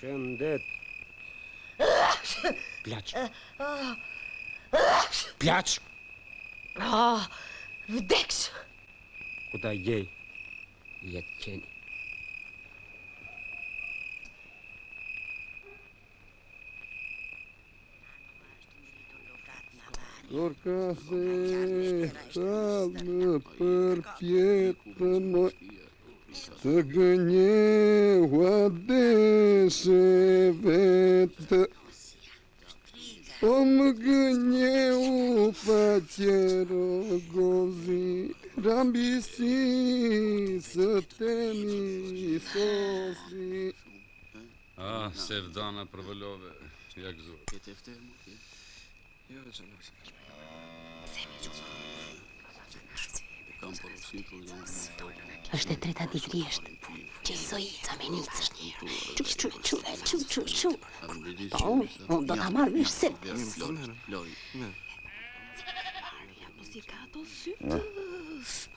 Shëndet. Plaq. Plaq. Vdeksh. Kuda jej, jetë qeni. Por kafe, talë për pjetën, të gënjehua deshe vetë. Po më gënjehu pa qero gozi, rambisi së temi sosi. Sevdana përvëllove, jak zor. Është e treta digrisht, që zojica me nicë. Çu. Po, unë do ta marrë vesh se.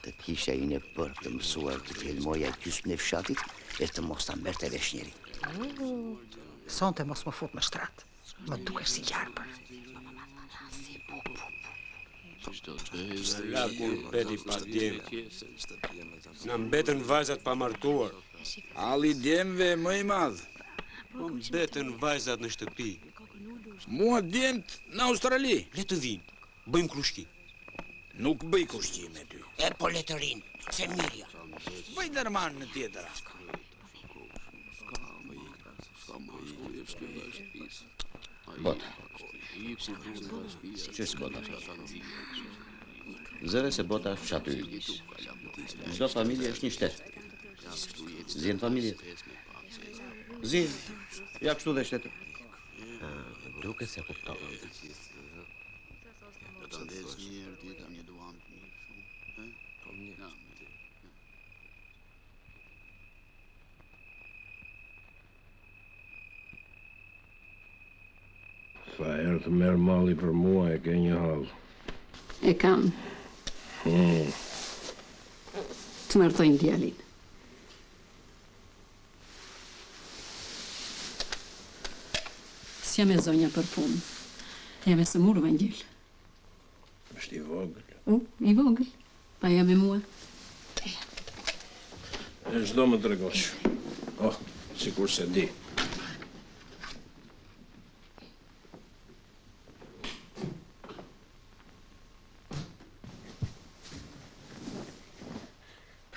Të kisha ine për të mësuar të filmoja gjysmën e fshatit e të mos ta merrte vesh njeri. Sonte mos më fut në shtrat. Më dukesh si gjarpër. Lakun pedi pa djeme. Në mbetën vajzat pa martuar. Alli djemve më i madh. Në mbetën vajzat në shtëpi. Mua djemt në Australi. Le të vinë, bëjmë krushki. Nuk bëj kushqi me ty. E po le të rinë, se mirja. Bëj nërman në tjetëra. Bota. Qësë bota? Zëre se bota është fshatë ylis. Çdo familje është një shtet. Zjen familjet. Zjen, ja kështu dhe shtetë. Duke se kuptova. Sa herë të merë mali për mua e ke një halë. E kam. Të martojnë djalin. S'jam e zonja për punë. Jam e sëmurë Vangjel. Është i vogël. I vogël. Pa jam e mua. E çdo më tregosh. Sikur se di.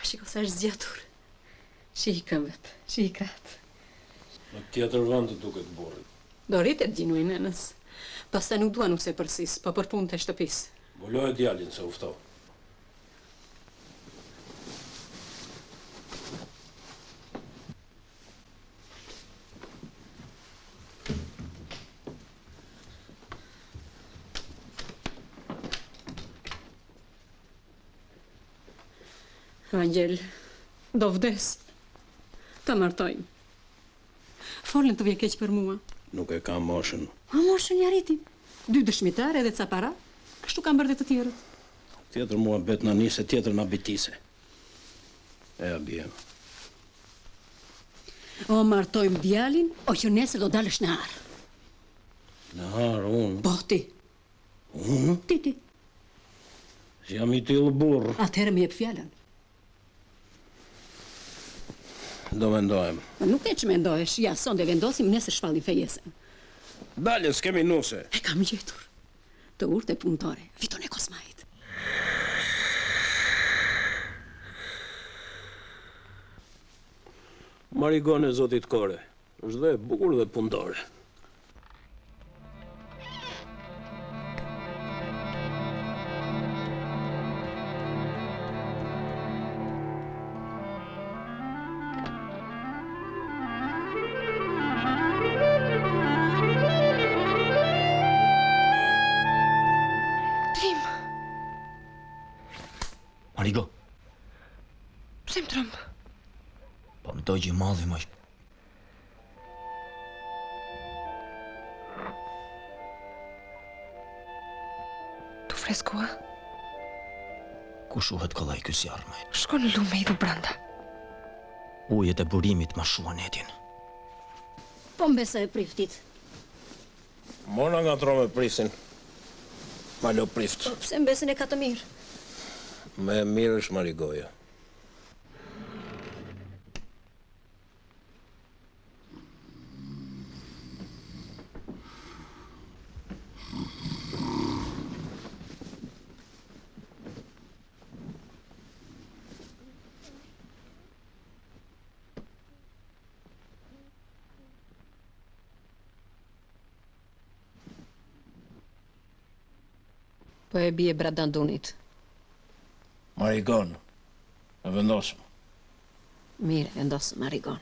Shiko sa është zgjatur. Shikëm vetë, shikat. Në tjetër vend të duket burrit. Do rritet gjinu i nënës. Pastaj nuk dua nuk se përsis, po për punë të shtëpisë. Bulohet djalin se ufto. Vangjel, do vdes. Ta martojnë. Folën të vje keq për mua. Nuk e kam moshën. Moshën ja rritim. 2 dëshmitar edhe ca para. Kështu kam bërë dhe të tjerët. Tjetër mua bet në nise, tjetër në bitise. E abjem. O martojmë djalin, o që nesër do dalësh në harë. Në harë, unë? Po, ti. Unë? Ti. Jam i tillë burr. Atëherë më jep fjalën. Do mendohem. Nuk e që mendohesh, ja, sonde vendosim, nesër shpallin fejesën. Dalje, s'kemi nuse. E kam gjetur. Të urtë e punëtore, fiton e Kosmajit. Marigone zotit Kore. Është dhe bukur dhe punëtore. Marigo. Pse më trëmbë? Po më dojgjë i madhi, më. freskua. Ku shuhet kollaj ky si armë? Shko në lume i dhu branda. Ujet e burimit ma shuan etin. Po mbesa e priftit. Mona nga trome prisin. Ma lo prift. Pse mbesin e ka të mirë? Me mirë është Marigoja. Po e bie Bradandunit. Marigon, e vendosëm. Mirë, vendosëm, Marigon.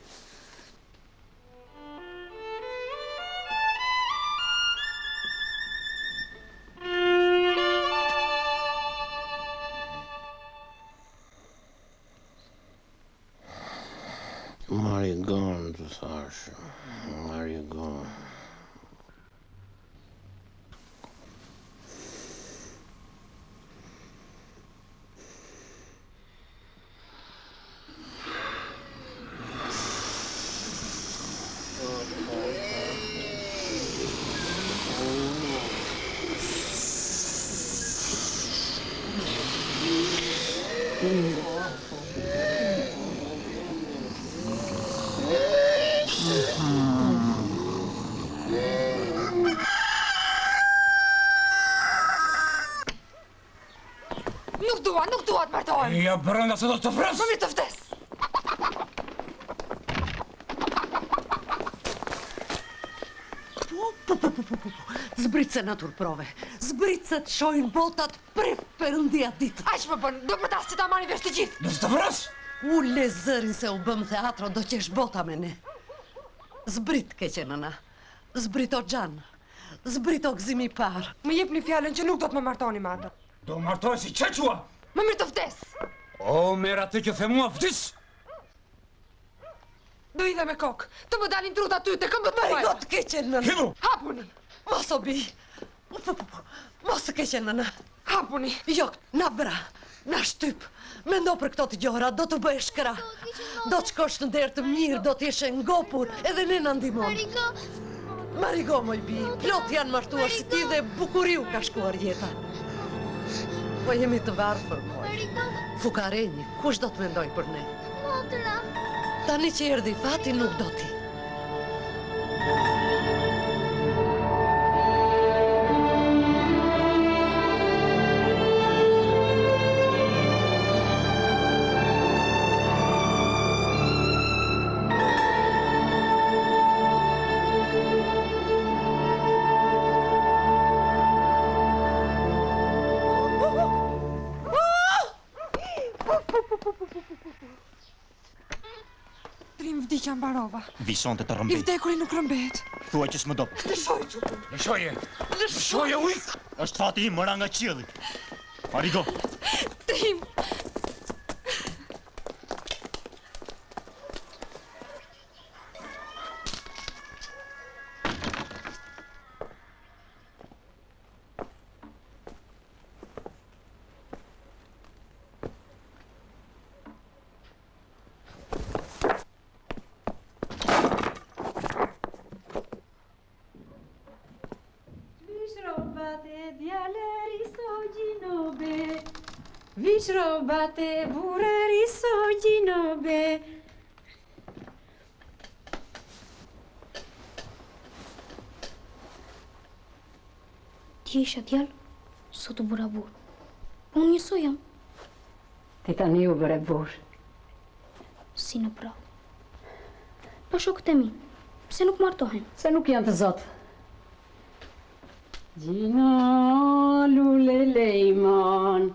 Marigon, të thashë. Marigon. Nuk dua të martohem. Ja brenda se do të vras. Më mirë të vdes. Zbritse natur prove. Zbritse të shojnë botat pref përëndia ditë. Aq më bën, do përtas që ta marri vesh të gjithë. Do të vras. U le zërin se u bëm teatro, do qesh bota me ne. Zbrit keqe nëna. Zbrit o Gjan. Zbrit o gzimi par. Më jep një fjallën që nuk do të më martoni me atë. Do martohet si qequa. Më mirë të vdes. O, merë atë që the mua vdis. Do i dhe me kokë. Të më dalin trut aty të këmbët më Marigo të keqe nëna. Himu. Hapuni. Mos o bi. Mos të keqe nëna. Hapuni. Jo, na bra, na shtyp. Mendo për këto të gjora, do të bëhesh kra. Do të shkosh në derë të mirë, do të jeshe ngopur, edhe ne na ndihmon. Marigo, moj bi, plot janë martuar si ti dhe bukuriu ka shkuar jeta. Po jemi të varfër, moj. Fukarenjë, kush do të mendoj për ne? Tani që erdhi fati, nuk do ti. Trim vdikja mbarova. Vison të të I rëmbet. vdekuri nuk rëmbet. Thua që s'më do. Lëshoje. Lëshoje ujk. Është fati im mëra nga qielli. Marigo. Trim. Vish robate burëri so gjinobe. Ti isha djallë, sot u bëra burë. Po unë njëso jam. Ti tani u bëre burë. Si në pra. Pa shokët e mi, pse nuk martohen? Se nuk janë të zotë. Gjino lule lejmon,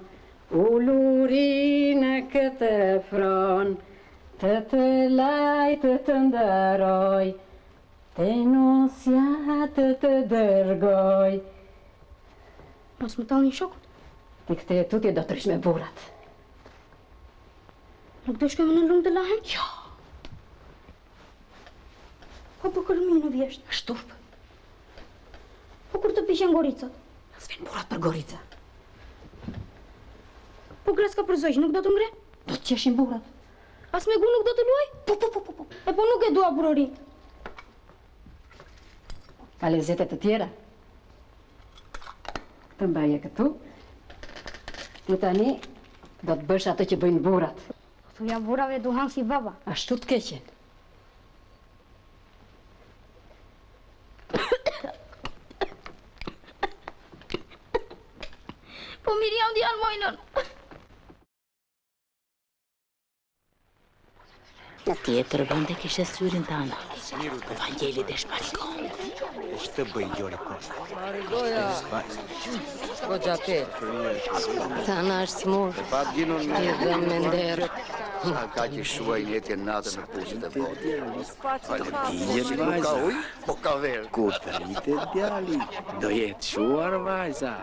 ulluri në këtë fron, të lajtë të ndëroj, të nosja të dërgoj. Mos më talin shokët? Ti këte e tutje do të rish me burat. Nuk do shkojmë në lumë të lahen? Jo. Po për kërëmi në vjeshtë? Shtup. Po kur të pishen goricat? S'ven burat për gorica. Po Greska për zogj, nuk do të ngre? Do të qeshin burrat. As me gu nuk do të luaj? Po. E po nuk e dua burorin. Ka lezetet të tjera. Të mbaje këtu. Ti tani do të bësh atë që bëjnë burrat. Thuja burrave duhan si baba. Ashtu të keqe. Po Miriam di janë mojnën. Në tjetër vende kishe syrin të ana. Vangeli dhe shmarikon. Shtë bëj gjore kosa. Marigoja, ko gjatet. Ta ana është smur. Ti dhe me nderë. Ka që shuaj njëtje natën në pusit e botë. Dilje vajza. Po ka verë. Kur të rritet djali, do jetë shuar vajza.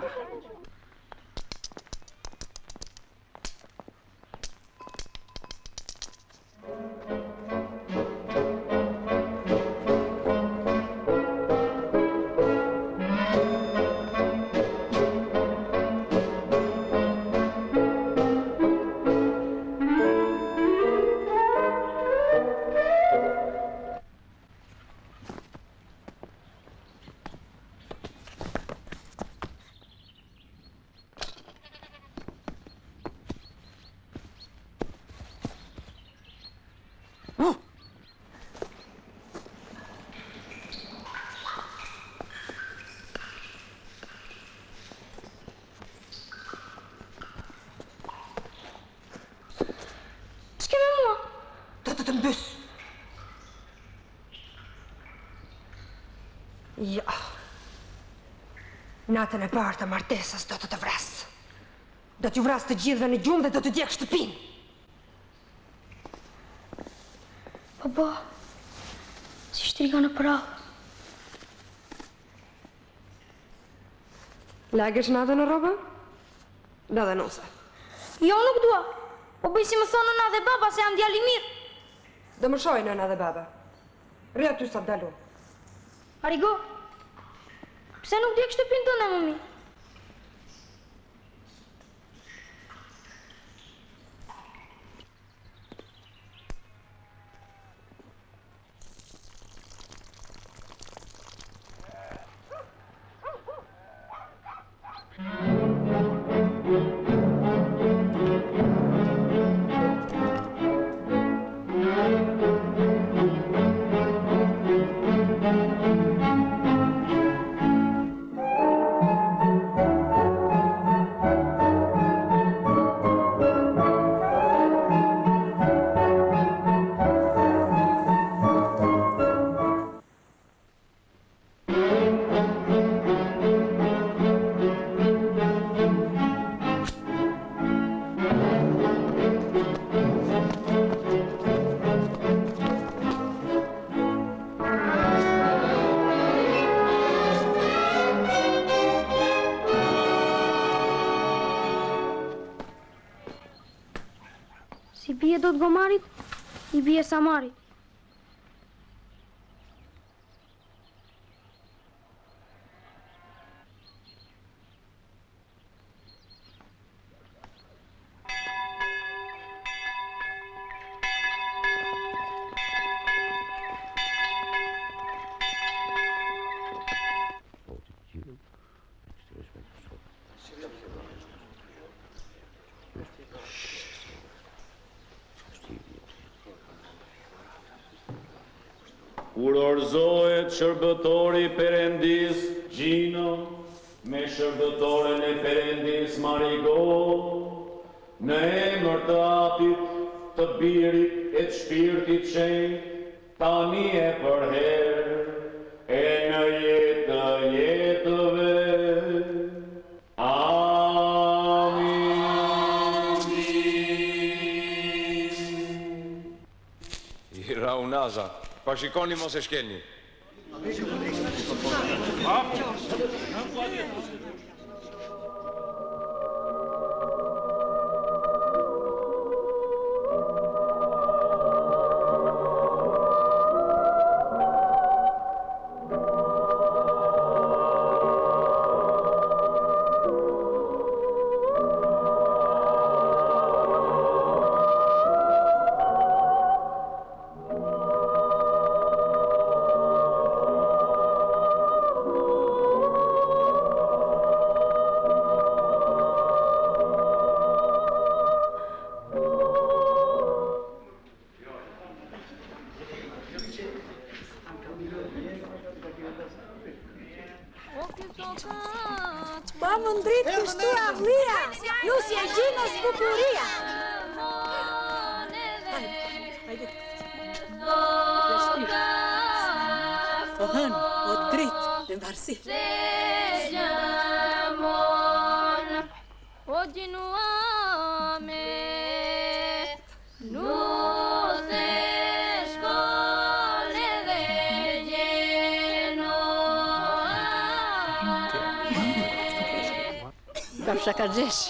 Ç'ke me mua? Do të mbys. Ja. Natën e parë të martesës do të vras. Do t'ju vras të gjithëve në gjumë dhe do të djeg shtëpinë. Baba, si shtriga në prahë. Lagesh natën në rrobë? Da dhe nuse. Jo, nuk dua. Po bëj si më thonë nëna dhe baba se jam djali mirë. Dhe më shoj nëna dhe baba. Rria ty sa dalu. Arigo, pse nuk djeg shtëpinë tënde, mami? Si bie do të gomarit, I bie Samarit. Kur orzohet shërbëtori Perëndis Gjino me shërbëtoren e Perëndis Marigo, në emër të Atit, të Birit e të Shpirtit Shenjtë, tani e për herë e në jetë të jetëve. I raunaza. Pa shikoni mos e shkelni. Pa më ndrit kështu avlia, Nusja Gjinës bukuria. Po hën, o dritë, në varsi. O gjinuame, nuk se shkone dhe Kapsha ka gjesh.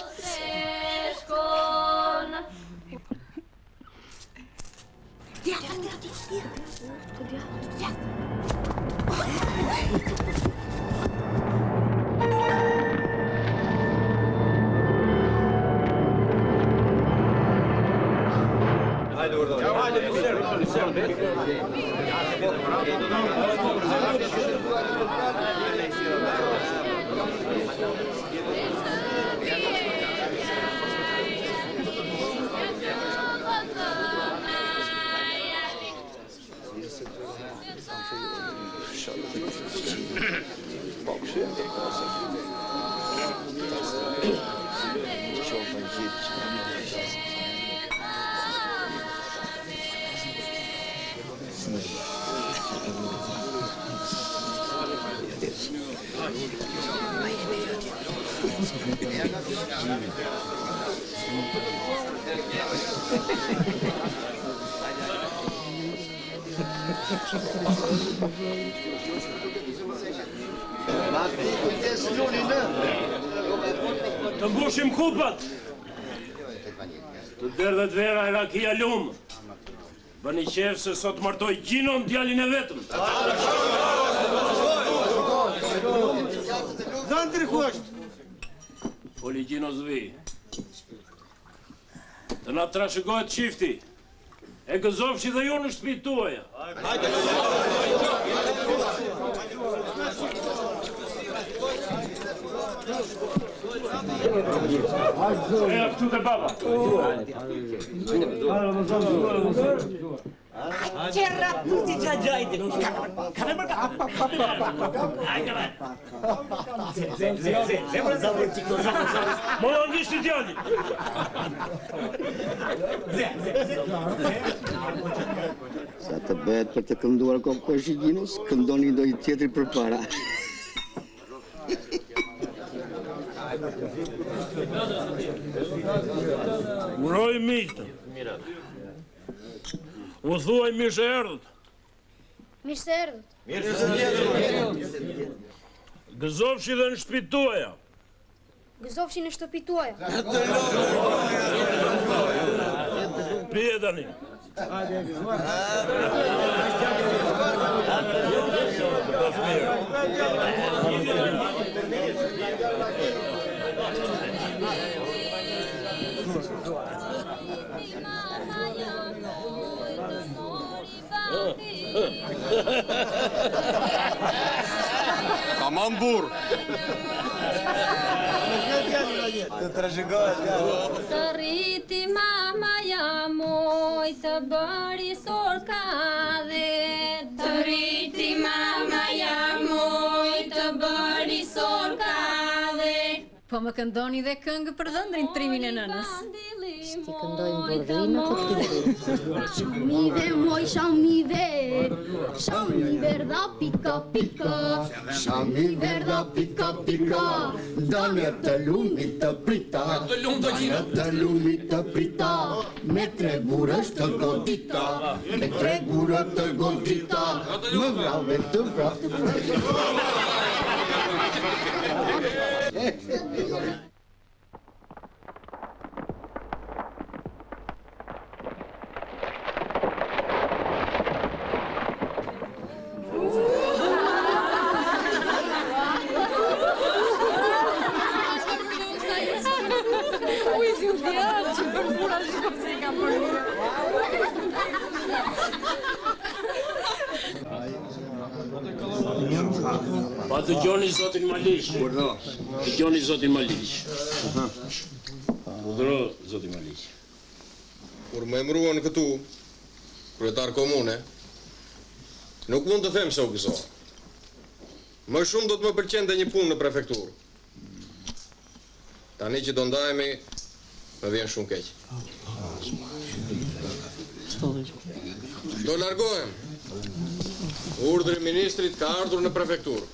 Të mbushim kupat. Të derdhet vera e rakia lumë. Bëni qef se sot martoj Gjinon djalin e vetëm. Zanë të rëkusht. Poli Gjino zvi. Të na trashëgohet qifti. E gëzofshi dhe ju në shtëpitë tuaja. E këtu të baba. Qerra tuti gjajgjajti. Mo në njështë djali. Sa të bëhet për të kënduar kokë Gjinës, këndoni do i tjetri për para. Uroj miqtë. U thuaj mirë se erdhët. Mirë se erdhët. Gëzofshi dhe në shtëpitë tuaja. Gëzofshi në shtëpitë tuaja. Pije tani. Tamam burr. Të trashëgohet. Të rriti mamaja moj, të bëri sorkadhe. Të rriti mamaja moj, të bëri sorkadhe. Po më këndoni dhe këngë për dhëndrin trimin e nënës. Shti këndojmë burrinë të flutë. Shamive moj, shamive, shami verda pika pika. Shami verda pika pika, dalë të lumit të prita. Të lumit të prita, me tre burësh të godita. Me tre burë të godita, më vrave të vrave. Pa dëgjoni zotin Maliq. Dëgjoni zotin Maliq. Urdhëro zotin Maliq. Kur më emruan këtu, kryetar komune, nuk mund të them se u gëzova. Më shumë do të më pëlqente një punë në prefekturë. Tani që do ndajemi, më vjen shumë keq. Do largohem. Urdhri i ministrit ka ardhur në prefekturë.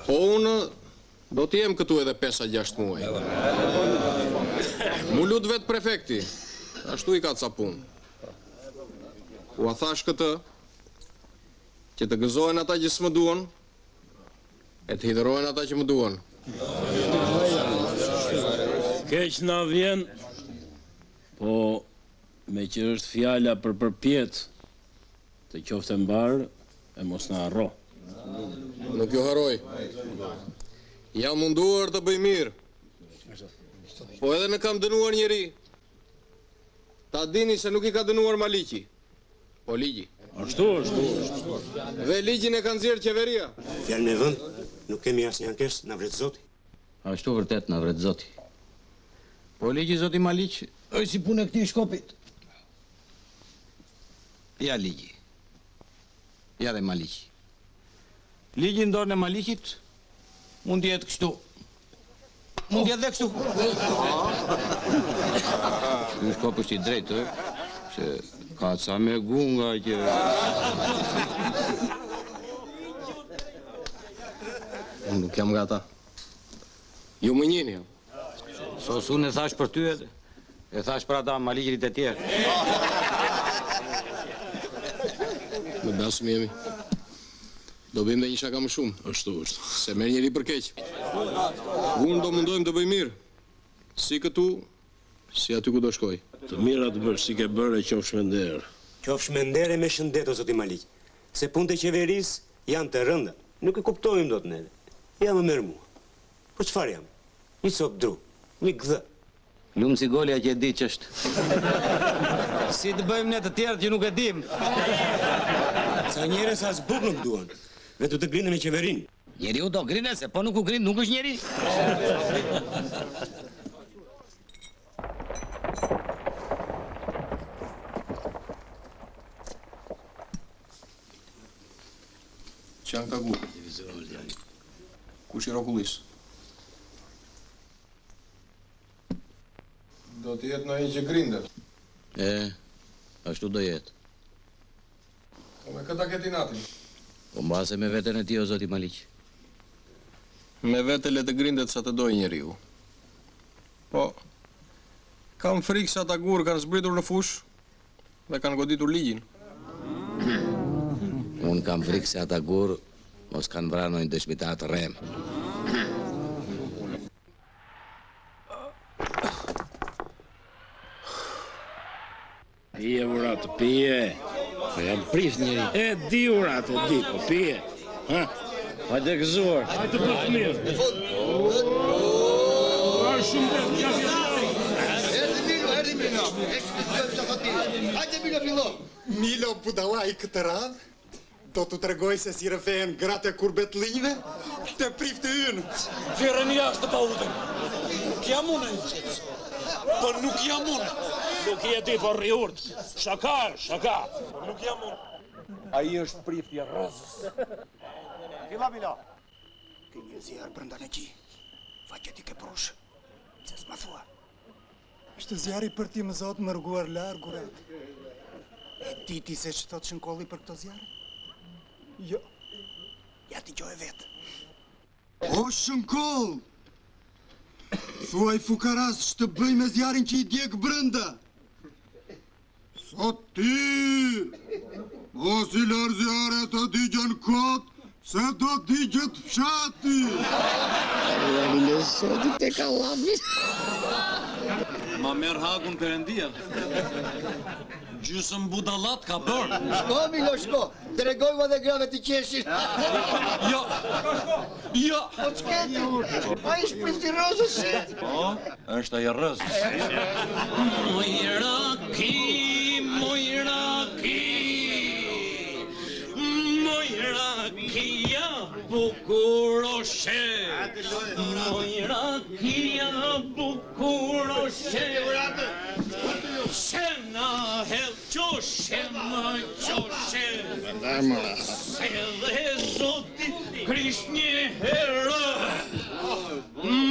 Po unë do të jem këtu edhe 5-6 muaj. Mu lut vetë prefekti. Ashtu i ka ca punë. Ua thash këtë, që të gëzohen ata që s'më duan, e të hidhërohen ata që më duan. Keq na vjen, po me që është fjala për përpjet, të qofte mbarë, e mos na harro. Nuk ju harroj. Jam munduar të bëj mirë. Po edhe në kam dënuar njeri. Ta dini se nuk i ka dënuar Maliqi, po ligji. Ashtu. Dhe ligjin e ka nxjerrë qeveria. Fjalë me vend, nuk kemi asnjë ankesë, na vret Zoti. Ashtu vërtet na vret Zoti. Po ligji Zoti Maliq është si punë e këtij shkopit. Ja ligji. Ja dhe Maliqi. Ligji në dorën e Maliqit mund të jetë kështu. Mund të jetë dhe kështu. Ky shkop është i drejtë, se ka ca me gunga që... Unë nuk jam nga ta. Ju më njeni jam. Sos unë e thash për ty edhe. E thash për ata Maliqit e tjerë. Me basëm jemi. Do bëjmë dhe një shaka më shumë. Ashtu. Se merr njeri për keq. Unë do mundojmë të bëj mirë. Si këtu, si aty ku do shkoj. Të mira të bësh, si ke bërë e qofsh me nder. Qofsh me nder e me shëndet, o Zoti Maliq. Se punët e qeverisë janë të rënda. Nuk e kuptojmë dot neve. Ja më merr mua. Po çfarë jam? Një cop dru, një gdhë. Lumë si golja që e di që është. Si të bëjmë ne të tjerë që nuk e dim. Sa njerëz as buk nuk duan. Vetë të grinë me qeverinë. Njeriu do grine, se po nuk u grinë, nuk është njeri. Që janë ka gu? Kush i rokullis? Do të jetë në një që grindet. Ashtu do jetë. Po me këta këti natin. Po mbase me veten e ti, o Zoti Maliq. Me vete le të grindet sa të doj njeriu. Po, kam frikë sa ata gur kanë zbritur në fush dhe kanë goditur ligjin. Unë kam frikë se ata gur mos kanë vranojnë dëshmitar të rem. Pije, urat, pije. Po jam prish njeri. E di, urat, e di, po pije. Ha? Hajde gëzuar. Hajde për të mirë. Shumë të Erdi Milo. Hajde Milo fillo. Milo budallaj këtë radhë, do të tregoj se si rëfehen gratë e kurbetlinjve të prif të ynë. Vjerën jashtë të paudën. Nuk jam unë e një qëtës. Po nuk jam unë. Nuk je ti, po rriurt. Shaka. Nuk jam unë. A i është priftja rëzës. Fila Milo. Ke një zjarë brënda në gji. Faqet i ke prushë. Se s'ma thua. Ishte zjarë i për ti më zotë më rguar larë, gurat. E ti se që thotë shënkolli për këto zjarë? Jo. Ja ti gjoj vetë. O shënkoll! Thuaj fukaras që të bëj me zjarin që i djek brënda. Sot ti! Mos i lër zjare të digjen kot, se do digjet fshati! Milo soti te kalami. Ma merë hakun Perëndia. Gjysëm budallat ka bërë. Shko, Milo, shko. Tregojma dhe grave të qeshin. Jo. Po ç'keti? A ish prifti rëzës? Po, është ajo rëzës. Mojraki. Mojrakia bukuroshe. Mojrakia bukuroshe. Shena hel qoshe më qoshe. Se dhe Zoti Krisht një herë,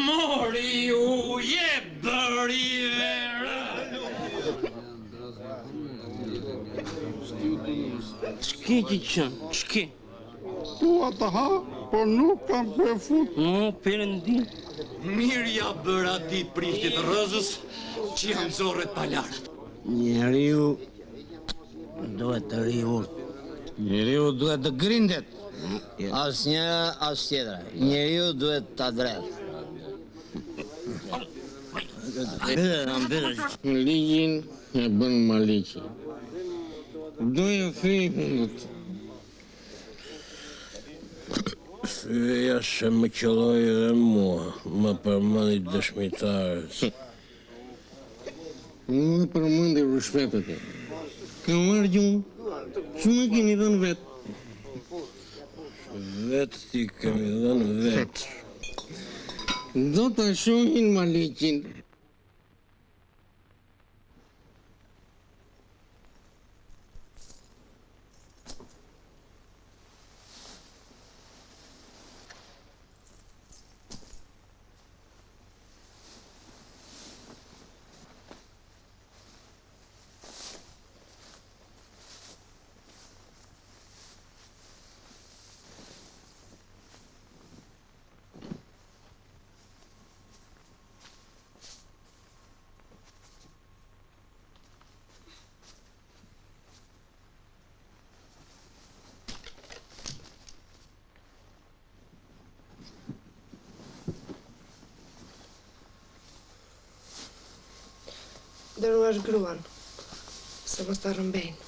mori u je bëri verë. Ç'ke që qënë, ç'ke? Dua të ha, por nuk kam për fut. O, Perëndi. Mirë ja bëra ti prishtit rëzës që janë zorret palarët. Njeriu duhet të riurt. Njeriu duhet të grindet. As njëra, as tjetra. Njeriu duhet të drejt. Ligjin e bën Maliqi. Doja fri punët. Fyja që më qëlloj dhe mua, më përmëndi dëshmitarës. Më përmëndi rëshpetet e. Kam marrë gjumë, që më keni dhënë vetë. Vetë ti kemi dhënë vetë. Do të shohin Maliqin. Dëruash gruan, se mos ta rrëmbejnë.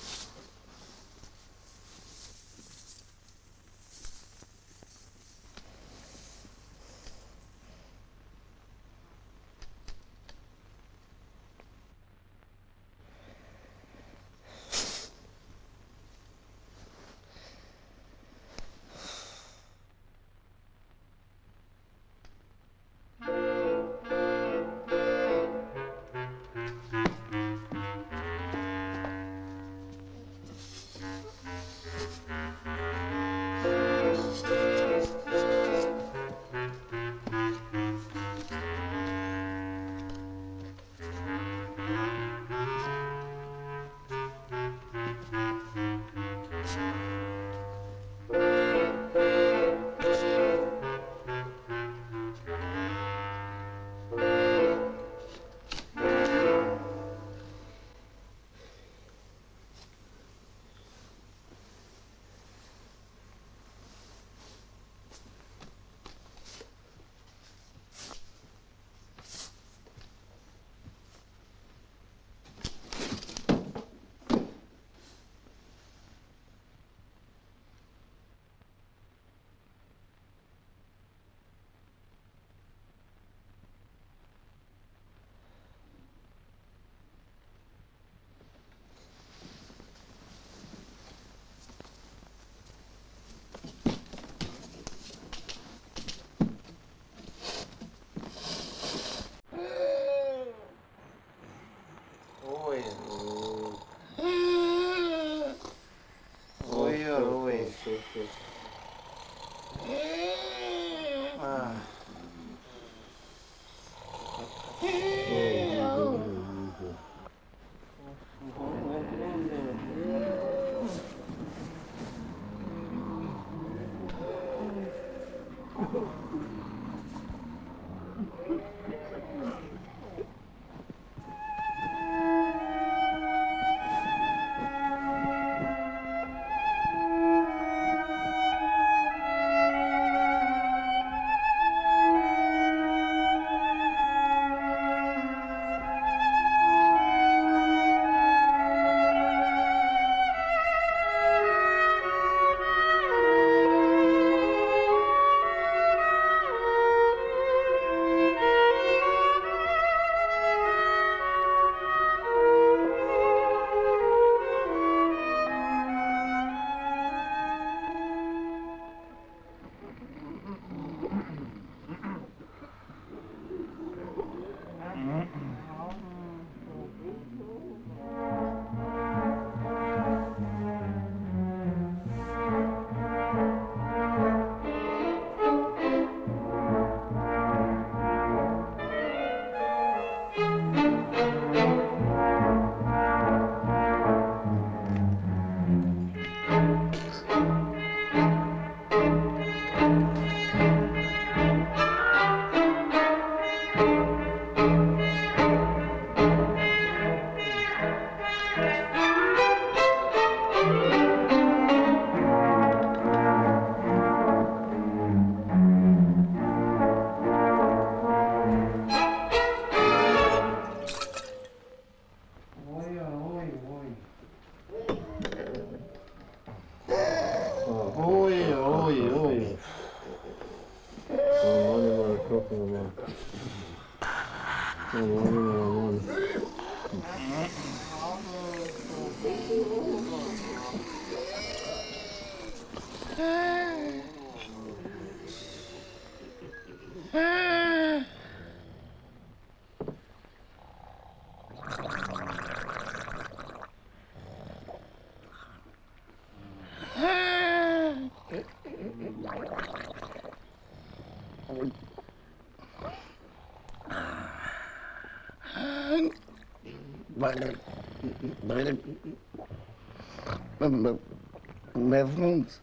Me vënd.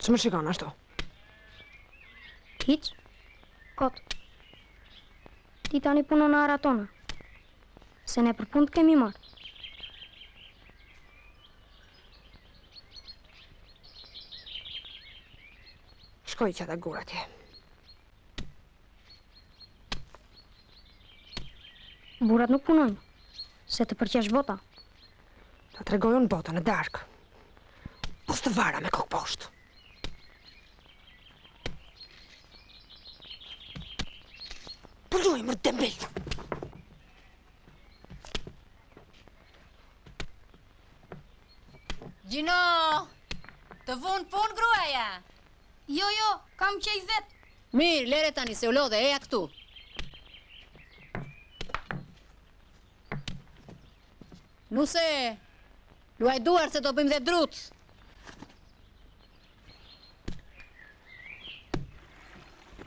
Që më shikon ashtu? Hiq? Kot. Ti tani punon në ara tona. Se ne për punë të kemi marrë. Shkoj që dhe gura tje. Burat nuk punojnë. Se të përqesh bota. Ta tregojnë botën e darkë. Pos të vara me kokë poshtë. Pëlluj, mërë dembel! Gjino, të vunë punë gruaja? Jo, kam qej vetë. Mirë, lere tani se u lodhe, eja këtu. Nuse, luaj duar se do bëjmë dhe drutë.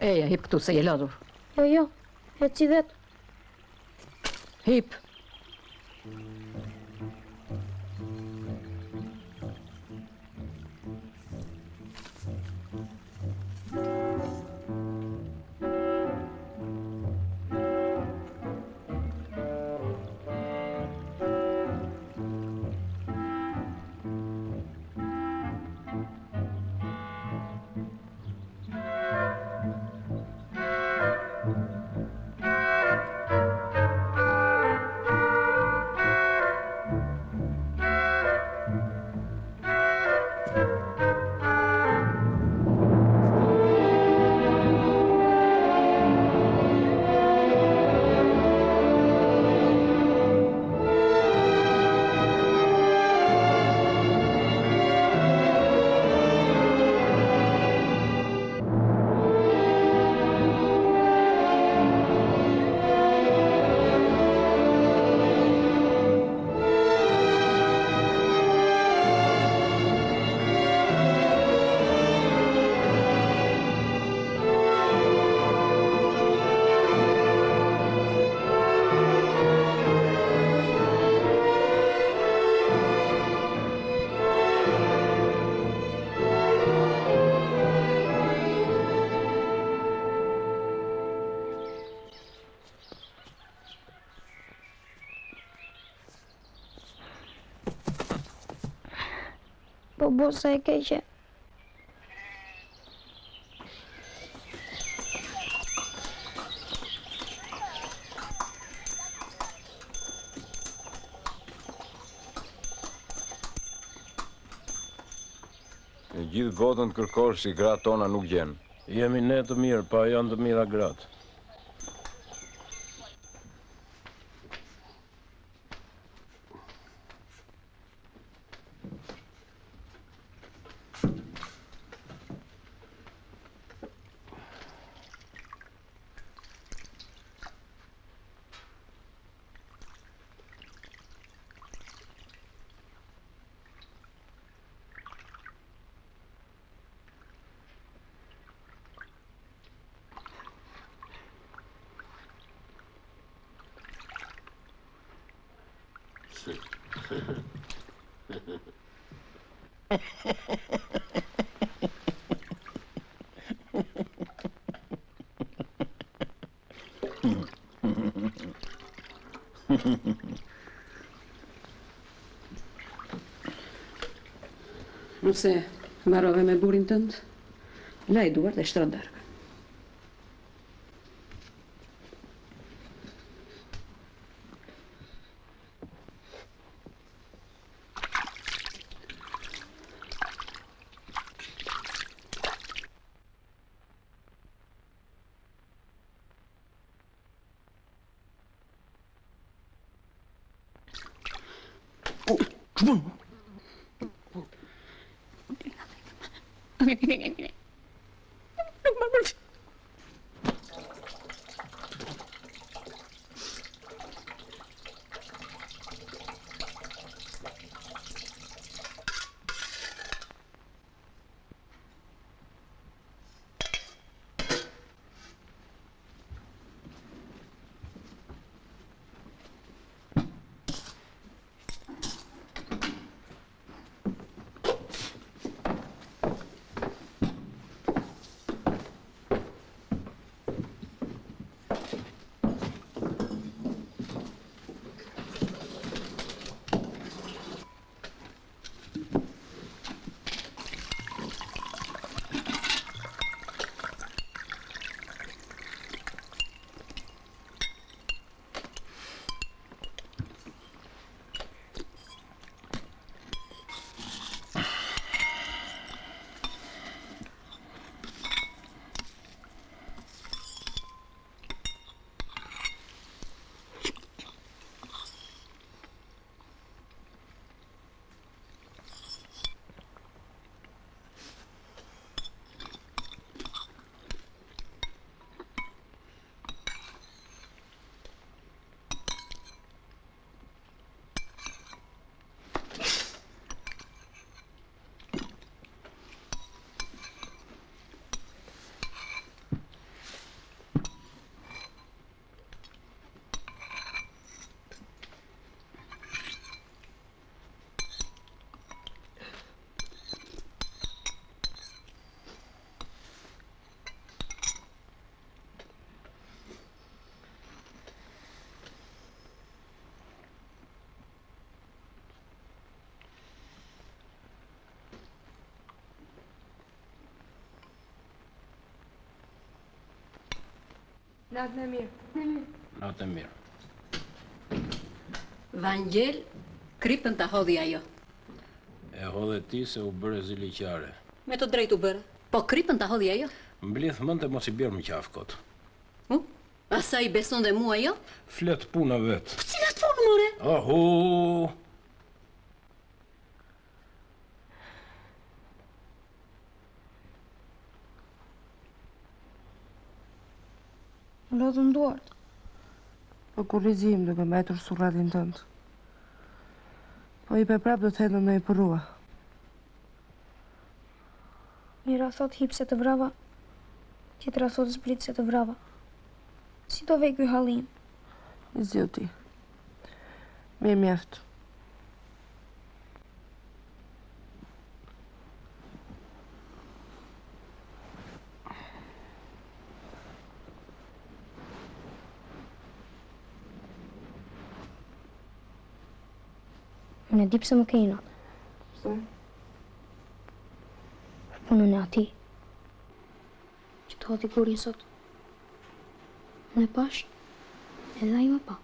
Eja, hip këtu se je lodhur. Jo, e ci vetë. Hip. Po bosa e keqe. Në gjithë botën të kërkosh si gratë tona nuk gjenë. Jemi ne të mirë, pa janë të mira gratë. Nëse mbarove me burin tënd, laj duart dhe shtro darkë. Natën e mirë. Natë e mirë. Vangjel, kripën ta hodhi ajo. E hodhe ti se u bërë ziliqare. Me të drejtë u bërë. Po kripën ta hodhi ajo. Mblidh mend e mos i bjerë më qaf kot. Asa i beson dhe mua ajo? Flet puna vet. Cilat punë, more? Oho! Më lodhën duart. Po kur rizim duke mbajtur surratin tënd. Po i pe prap do të hedhën në i përrua. Njëra thot hip se të vrava, tjetra thot zbrit se të vrava. Si do vej ky hallim? I zjuti. Mirë mjaft. Unë e di pse më ke inat. Pse? Punën e ati. Që të hodhi kurin sot. Unë e pash, edhe ai më pa.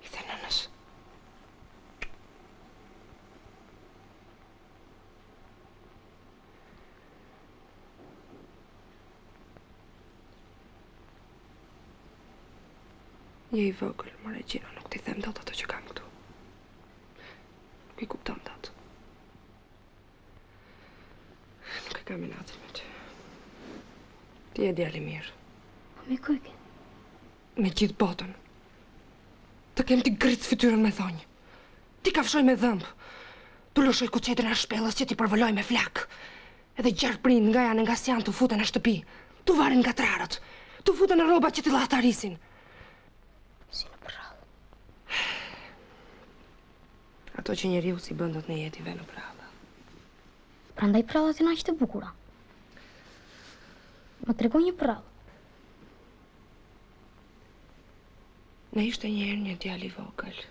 I the nënës. Je i vogël, more Gjino, nuk t'i them dot ato që kam këtu. Nuk i kupton dot. Nuk e kam inatën me ty. Ti e djali mirë. Me kujke? Me gjithë botën. Të kem t'i gritës fytyrën me thonjë. Ti kafshoj me dhëmbë. Tu lëshoj kuqetën e shpellës që ti përvoloj me flak. Edhe gjarë prind nga janë nga sjan të futen në shtëpi. Tu varin nga trarët. Tu futen në roba që ti latarisin. Si në përrallë. ato që njeriu si bën dot në jetë i vë në prallë. Prandaj prallat janë aq të bukura. Më tregoj një prallë. Ne ishte një herë një djalë i vogël.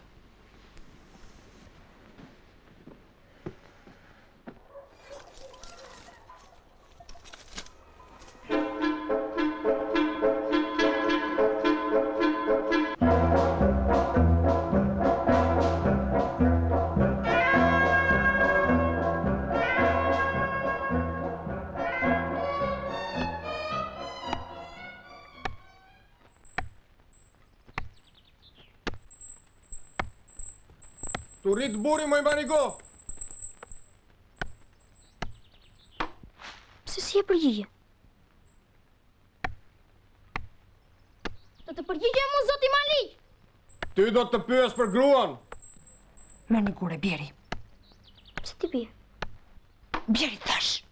Tu rrit buri moj Marigo. Pse si e përgjigje? Do të përgjigjem unë, zoti Malik! Ty do të pyes për gruan. Merr një gure bjeri. Pse ti bie? Bjeri thash.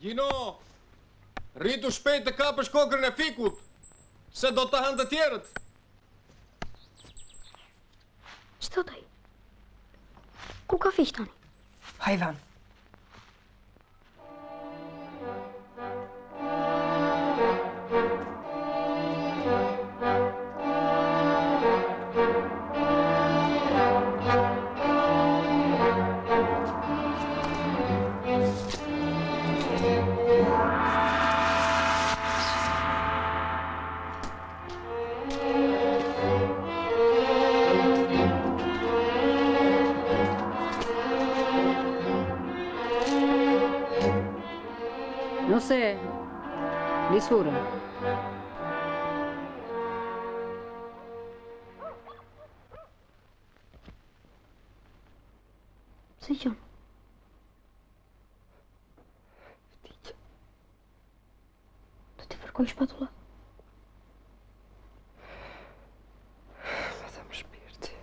Gjino, rritu shpejt të kapësh kokrën e fikut, se do të hanë të tjerët. Ç'do taj? Ku ka fiq tani? Hajvan. Nëse lisurën. Pse qënë? Do t'i fërkoj shpatullat? Ma thamë shpirti.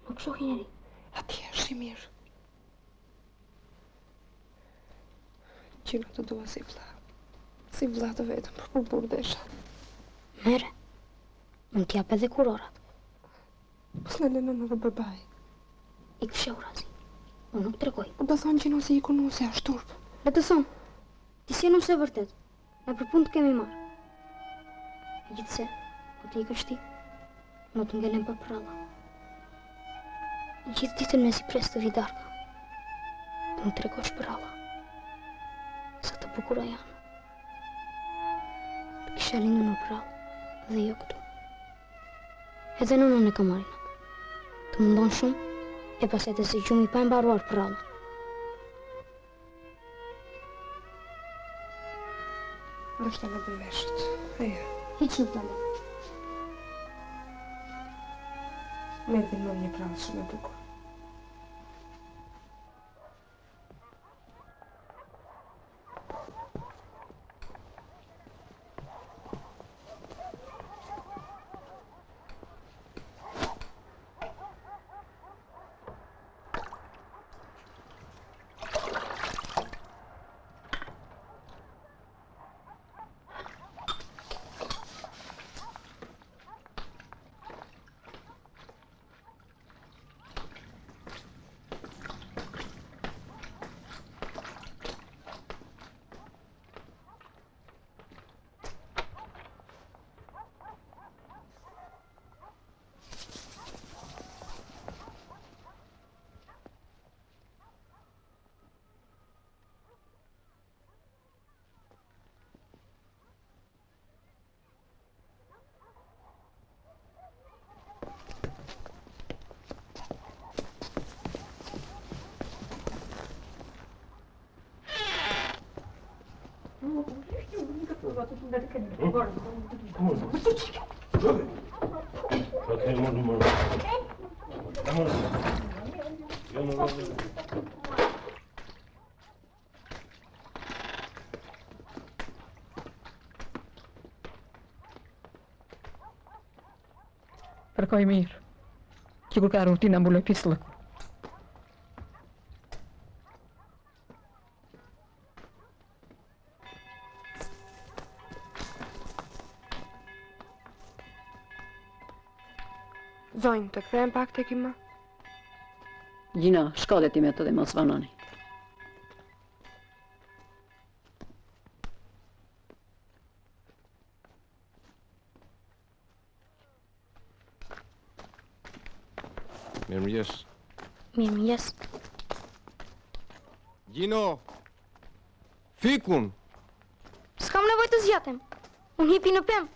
Nuk shohin njeri. Atje është i mirë. Gjino të dua si vlla. Si vlla të vetëm për kur burdesha. Mere, unë t'jap edhe kurorat. Pos në nënën edhe babaj. I kësheu razi. Unë nuk tregoj. Po do thonë Gjino si i kunuse, është turp. Le të thonë, ti si nuse e vërtet. Me për punë të kemi marrë. Megjithse, po ti i kështi, më të ngelen për pralla. Gjithë ditën me si pres të vidarka. Të më tregosh pralla. Sa të bukura janë. Të kisha lindu në prallë dhe jo këtu. Edhe nënën e kamarinat. Të mundon shumë, e pas e të si gjumi pa mbaruar prallën. Ndoshta në bëmeshët. Eja. Hiq nuk në bërë. Merë dhe një prallë shumë e bukur. Kërkoj mirë, që kur ka rutina mbuloj pislëku. Zonjë, të kthejmë pak tek ima? Gjina, shko dhe ti me të dhe mos vanoni. Mirëmëngjes. Mirëmëngjes. Gjino, fikun. S'kam nevojë të zgjatem. Unë hipi në pemë.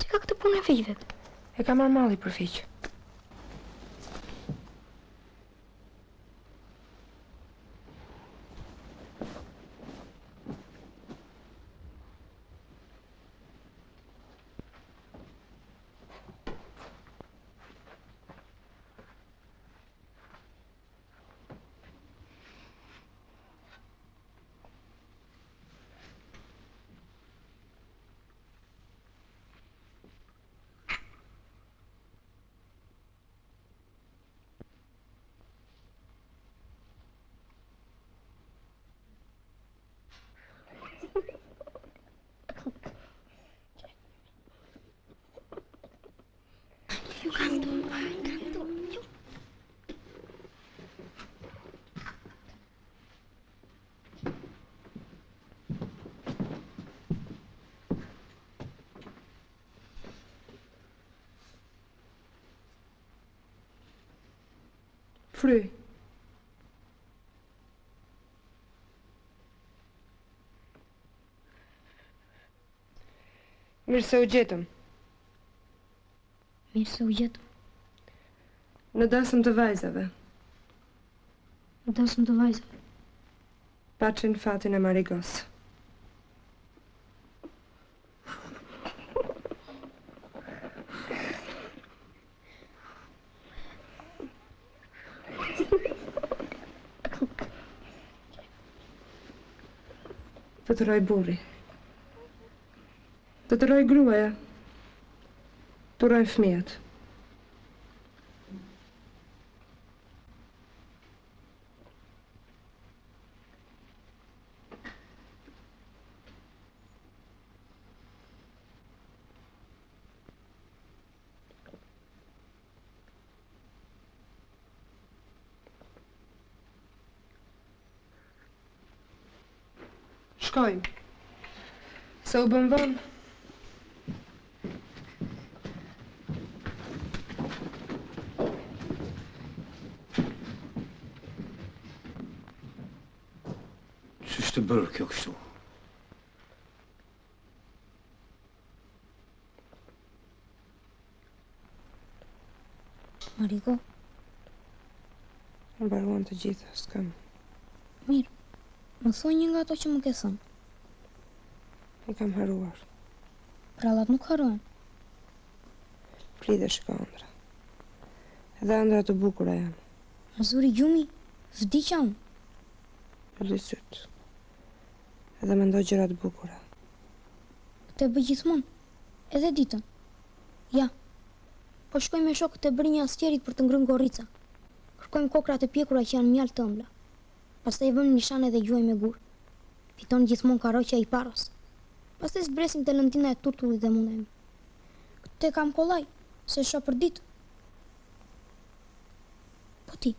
Që ka këtë punë e fiqve? E ka marrë malli për fiq. Fry. Mirë se u gjetëm. Mirë se u gjetëm. Në dasëm të vajzave. Në dasëm të vajzave. Paçin fatin e Marigos. Të të roj burri. Të të roj gruaja. Të roj fëmijët. Shkojmë. Se u bën vonë. Ç'është bërë kjo kështu? Marigo, Më mbaruan të gjitha, s'kam. mirë. Më thuaj një nga ato që më ke thënë. I kam haruar. Prallat nuk harrohen. Pli dhe shiko ëndra. Edhe ëndra të bukura janë. Azuri gjumi, vdiqa unë. Lë syt. Edhe mendoj gjëra të bukura. Këtë e bëj gjithmonë, edhe ditën. Ja, po shkojmë me shokët e brinja astjerit për të ngrënë gorrica. Kërkojmë kokrat e pjekura që janë mjaltë të ëmbla. Pastaj vëmë nishan edhe gjuaj me gur. Fiton gjithmonë karoqja i paros. Pastaj zbresim te lëndina e turtullit dhe mundemi. Këtë kam kollaj, se shoh për ditë. Po ti,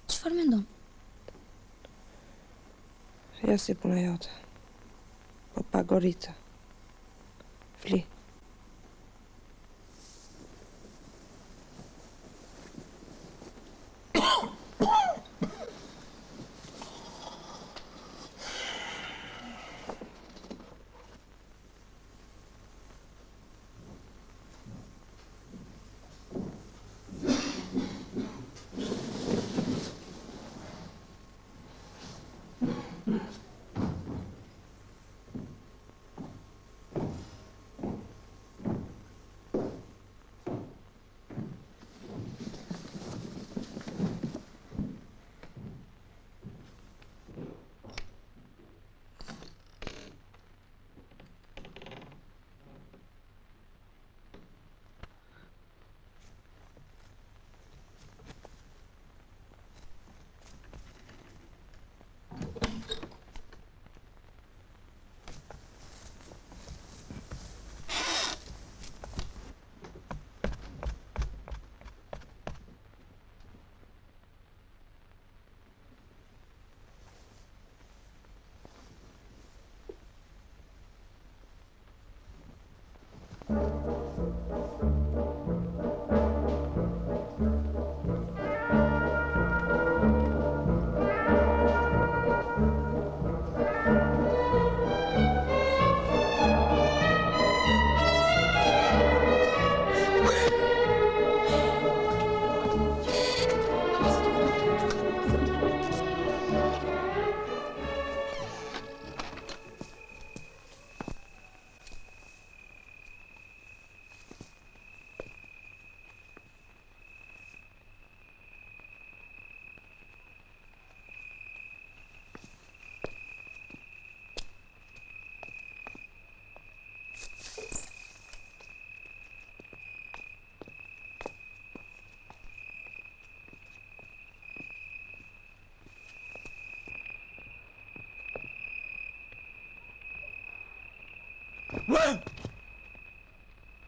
çfarë mendon? Ja si puna jote. Po pa gorrica. Fli.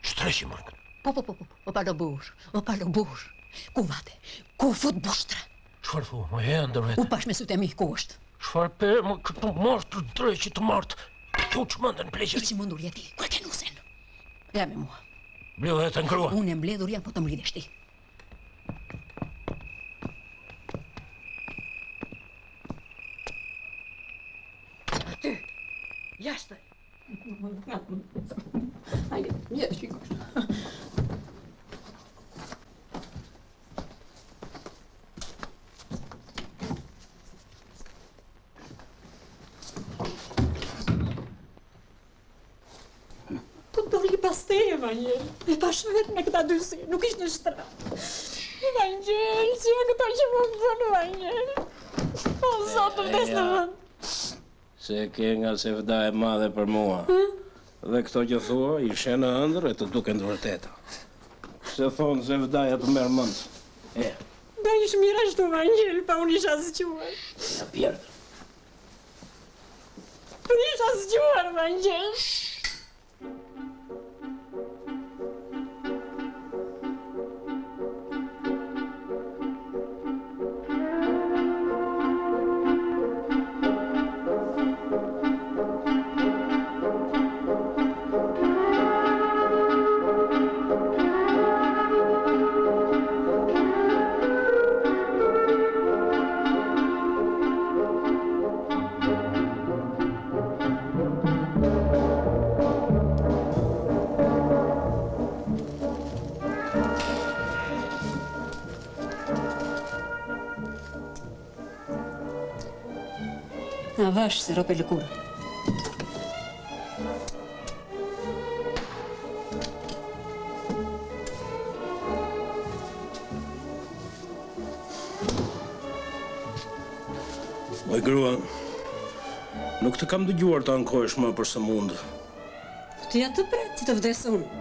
Shtreqi më. Po palo burr. Ku vate? Ku fut bushtra? Çfarë thu? Më he ndër vetë. U pash me sytë e mi ku është? Çfarë pe më këtu mort të dreqi të mart. Tu çmendën pleqëri. I që mundur jeti, ku e ke nusen? Ja me mua. Mbledh edhe të ngrua. Unë e mbledhur jam, po të mblidhesh ti. Aty, jashtë. Hajde, jetë shikosh. Pas te, Evangel. E pash vetë me këta dy si, nuk ishtë në shtratë. Evangel, që me këta që më bënë, Evangel. O, Zotë, më desë në vënd. Se ke nga sevda e madhe për mua. Dhe këto që thua, ishe në ëndër e të duken të vërteta. Se thonë sevdaja të merë mënd. Da ishë mira shtu, Evangel, pa unë isha zgjuar. Ja pjerdë. Unë isha zgjuar, Evangel. Na vash se rope lëkura. Oj grua, nuk të kam dëgjuar të ankohesh më për së mundë. Të ja të pret që të vdes unë.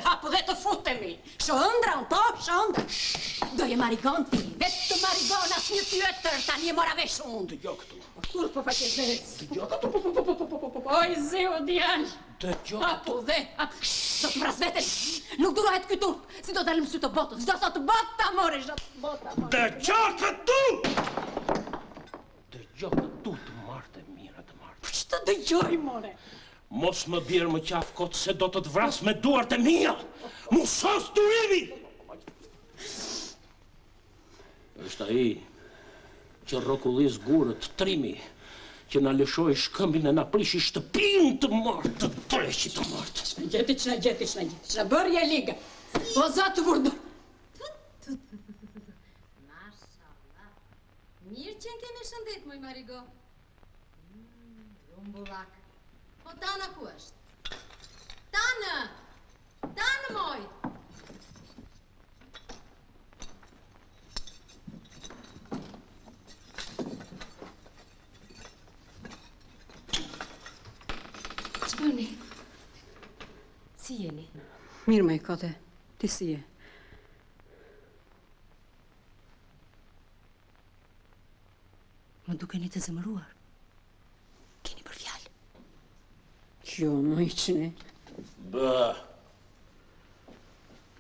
Hapu dhe të futemi. Shëndra, po, shëndra. Doje Marigon ti, vetë Marigon, as një tjetër, tani e mora vesh unë. Dëgjoj këtu. Kur po faqe zec? Dëgjoj këtu. Oj, zeo djalë. Dëgjoj. Apo dhe, do të vras veten. Nuk durohet ky turp, si do dalim sy të botës. Do thot bota more, bota. Dëgjoj këtu. Dëgjoj këtu të marrë mira të marrë. Po ç'të dëgjoj more? Mos më bjerë më qafë kotë se do të vras me duart e mia. Mu sos durimi. Është ai që rrokullis gurët trimi, që na lëshoi shkëmbin e na prishi shtëpinë të martë, të treqit të martë. Ç'na bërje liga. O zot vurdo. Mashallah. Mirë që në kemi shëndet, moj Marigo. Rumbullak. Po Tana ku është? Tanë! Tanë, moj! Ç'bëni? Si jeni? Mirë, me i kote. Ti si je? Më dukeni të zemëruar. Keni për fjalë. Jo, më i qëni. Bë.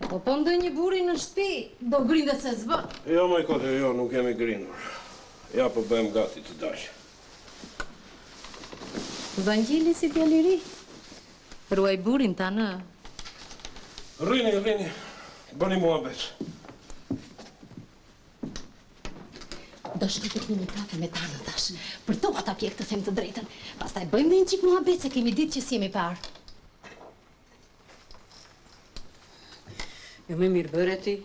Po ndonjë buri në shtëpi, do grindet se s'bë. Jo, më i kote, jo, nuk jemi grindur. Ja, po bëhem gati të dashë. Vangjeli si djali ri. Ruaj burin tanë. Rini, bëni muhabet. Do shkoj të pini kafe me Tanë tash. Për to ata pjek të them të drejtën. Pastaj bëjmë dhe një qik muhabet se kemi ditë që si jemi parë. Jo me mirë bëre ti.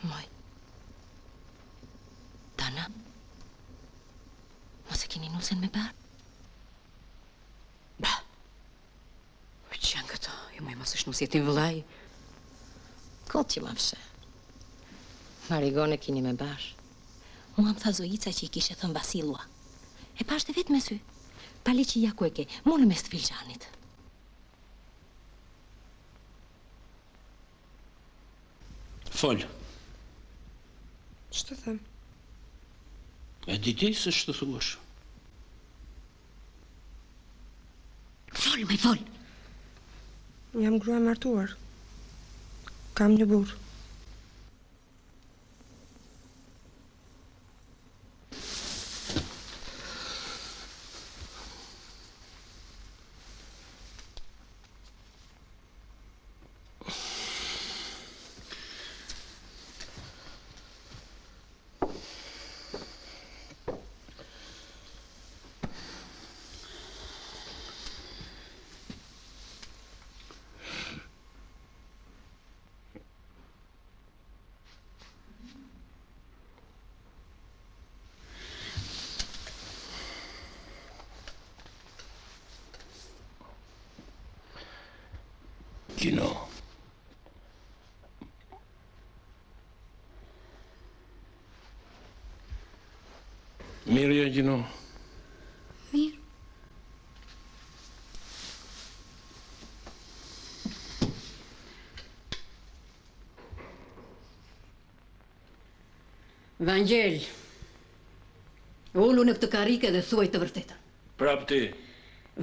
Moj. Tana. Mos e keni nusen me parë? Ba. Që janë këto? Jo moj, mos është nusjetin vëllaj. Kot që ma fshe. Marigone kini me bash. Mua më tha Zojica që i kishe thënë Vasilua. E pashte vetë me sy. Pali që ja ku e ke, mu në mes të filxanit. Fol. Që të them? E di ti se që të thuash? Fol, me fol. Jam grua e martuar. Kam një burr. Gjino. Mirë jo, Gjino. Mirë. Vangjel, ullu në këtë karike dhe thuaj të vërtetën. Prap ti.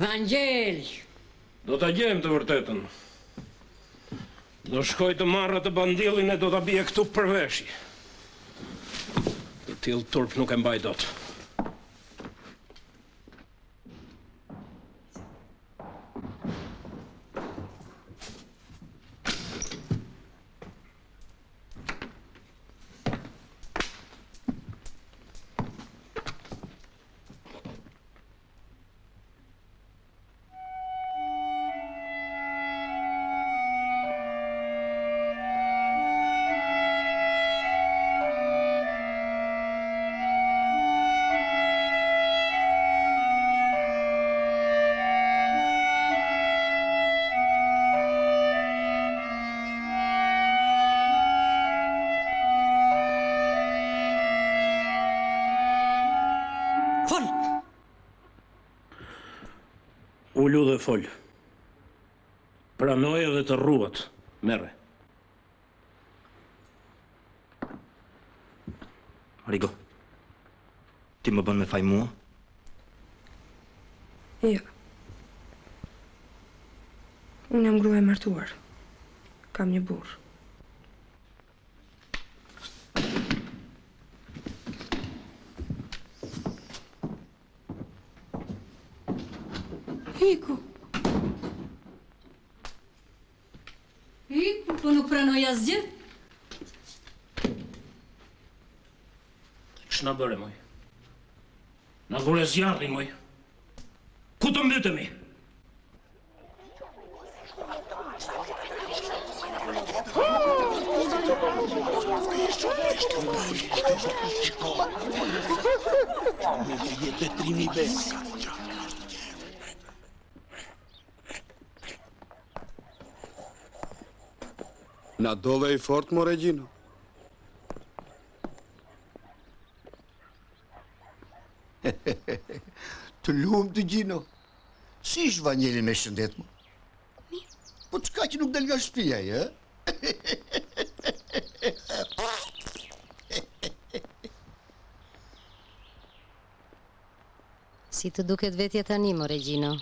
Vangjel! Do t'a gjem të vërtetën. Do shkoj të marrë të bandillin e do t'a bje këtu përveshi. Të tillë turp nuk e mbaj dot. Ullu dhe fol. Pranoje dhe të rruat. Merre. Marigo, ti më bën me faj mua? Jo. Unë jam grua e martuar. Kam një burr. Iku. Iku, po nuk pranoj asgjë. Ç'na bëre, moj? Na vure zjarri, moj. Ku të mbytemi? Na dove i fort, mo Regjino? Të lumë të Gjino. Si ish Vanjeli me shëndet mu? Po çka që nuk del nga shtëpia, e? Si të duket vetja tani, mo Regjino?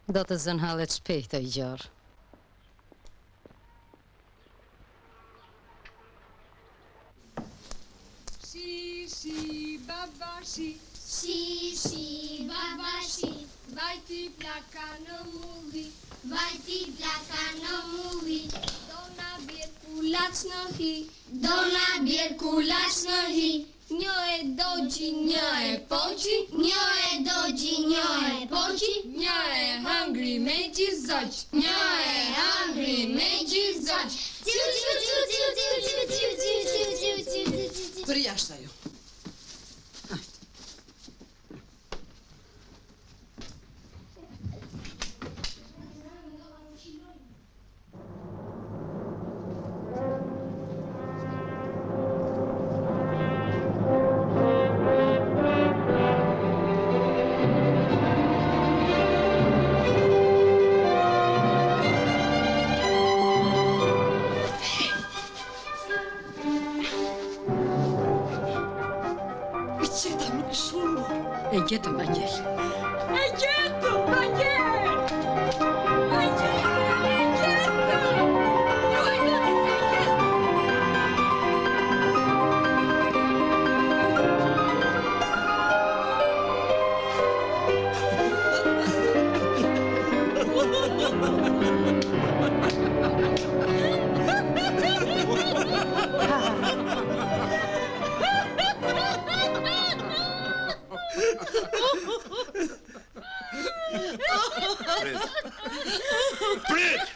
Do të zënhallet shpejt, o i gjarë. Shi, babashi. Shi, babashi. Vaj ti plaka në mulli. Vaj ti plaka në mulli. Do na bjer kulaç në hi. Do na bjer kulaç në hi. Një e dogji, një e poqi. Një e dogji, një e poqi. Një e hungry me gjizoq. Një e hungry me gjizoq. Ciu, ciu, ciu, ciu, ciu, ciu, ciu, ciu, ciu, ciu, ciu, ciu, ciu. Për jashtë ajo. E gjetëm, Vanjel. E gjetëm, Vanjel! Vanjel, e gjetëm! Prit!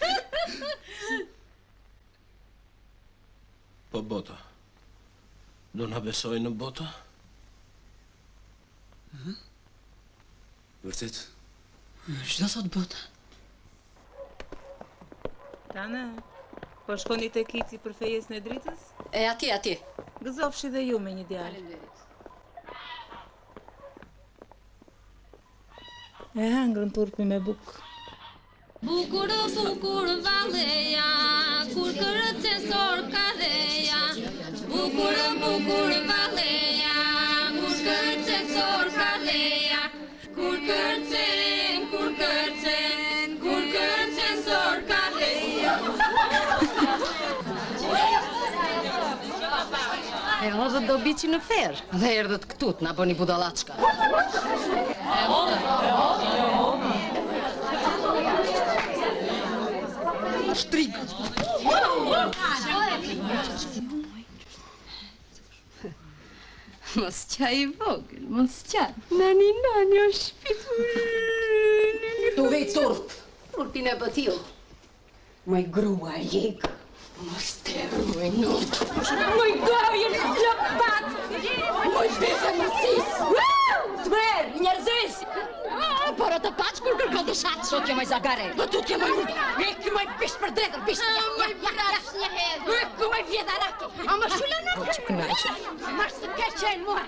Po bota. Do na besoj në bota? Vërtet? Ç'do thot bota? Tana, po shkoni te kici për fejes në dritës? E atje. Gëzofshi dhe ju me një djalë. E hangrën turpi me bukë. Bukur, bukur, valeja, kur kërcen sor kareja. Bukur, bukur, valeja, kur kërcen sor kareja. Kur kërcen, kur kërcen, kur kërcen sor kareja. E hodhët do biqi në ferë. Dhe erdhët këtu të na bëni budalaçka. Shtrig. Mos qaj I vogël, mos qaj. Nani, o shpitur. Tu vej turp. Turpin e bëtil. Moj grua lik. Mos të ruaj nuk. Moj gojën flopat. Moj bese mësis. Të merë, njerëzis. Por të paç kur kërko të shatë. Tutje moj zagare. Tutje moj mund. Eki moj pish për drejtër, pish. Moj brash një herë. Eki moj vjedaraki. A më shullo në të. Që kënaqë. Marë së keqen mua.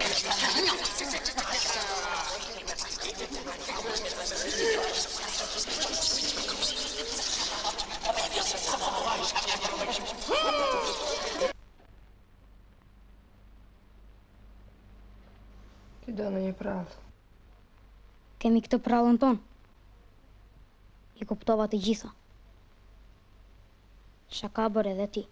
Ti do në një prallë. Kemi këtë prallën tonë. I kuptova të gjitha. Shaka bërë edhe ti.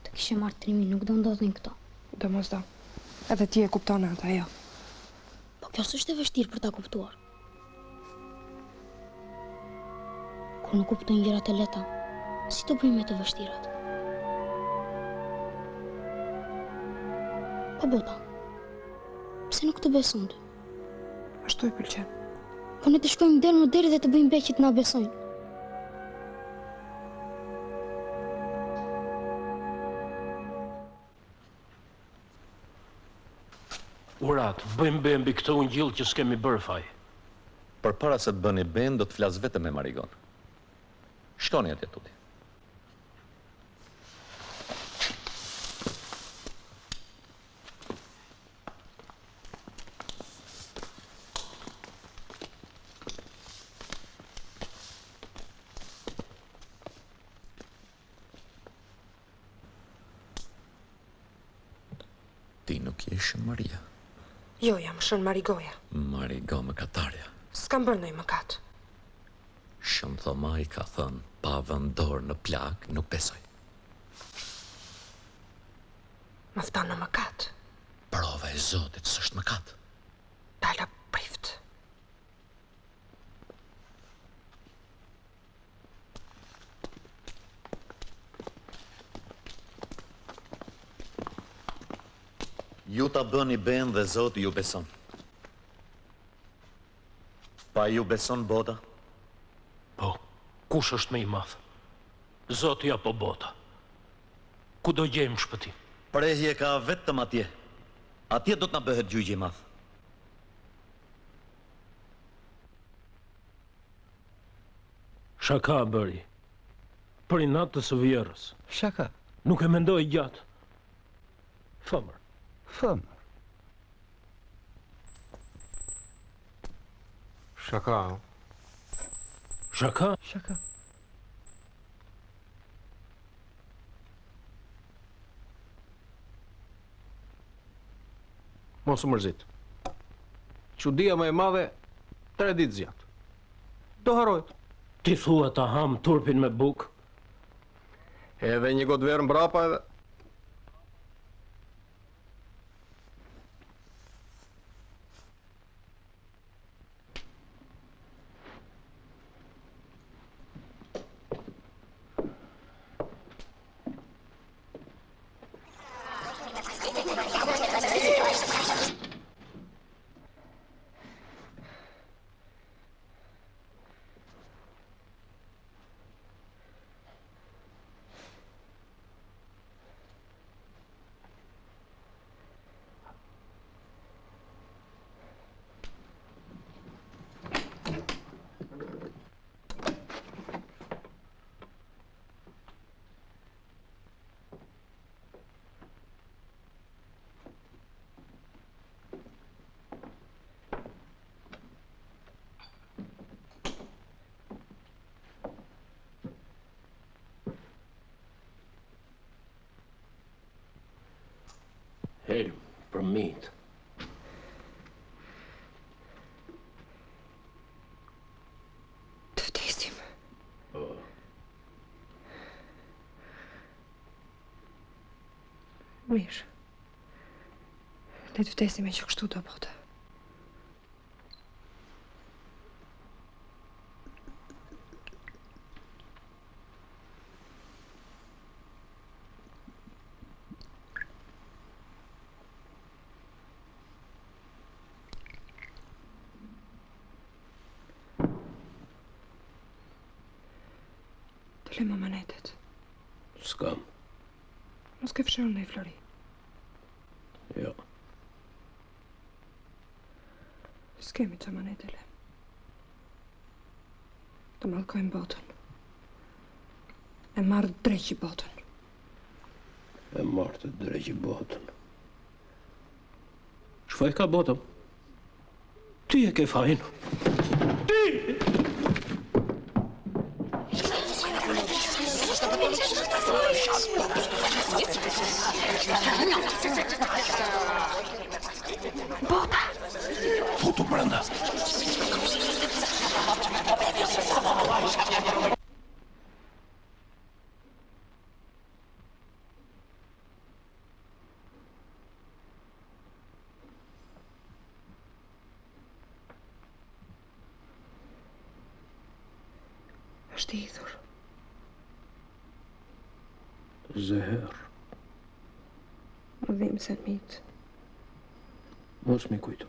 Të kishe marrë trimin, nuk do ndodhin këto. Do mos do. Edhe ti e kupton atë, ajo. Po kjo s'është e vështirë për ta kuptuar. Kur nuk kuptojnë gjërat e lehta, si të bëjmë me të vështirat? Po bota, pse nuk të beson ty? Ashtu i pëlqen. Po ne të shkojmë deri më deri dhe të bëjmë beqit na besojnë. Urat, bëjmë be mbi këtë ungjill që s'kemi bërë faj. Përpara se të bëni ben, do të flas vetëm me Marigon. Shkoni atje tuti. Ti nuk je Shën Maria. Jo, jam Shën Marigoja. Marigo më katarja. S'kam bërë ndonjë mëkat. Shën Thoma i ka thënë, pa vëndor në plak, nuk besoj. Më fton në mëkat. Prova e Zotit s'është mëkat. Dala prift. Ju ta bëni ben dhe Zoti ju beson. Pa ju beson bota? Po, kush është më i madh? Zoti apo bota? Ku do gjejmë shpëtim? Prehje ka vetëm atje. Atje do të na bëhet gjyqi i madh. Shaka bëri. Për inat të së vjerës. Shaka? Nuk e mendoj gjatë. Fëmër. Fëmër? Shaka. Shaka? Shaka. Mos u mërzit. Çudia më e madhe 3 ditë zjat. Do harrohet. Ti thua ta ham turpin me buk? Edhe një gotë verë mbrapa edhe... Helm, për mit. Të vdesim. Mirë. Le të vdesim e që kështu do bota. Të le më manetet. S'kam. Mos ke fshirë në i Flori. Jo. S'kemi të manete, le. Të mallkojmë botën. E marrë dreqi botën. E marrë të dreqi botën. Çfarë ka botën? Ti e ke fajin. Ti! Bota! Futu brenda. Është i idhur. Zëher. Më dhimë se mitë. Mos mi kujto.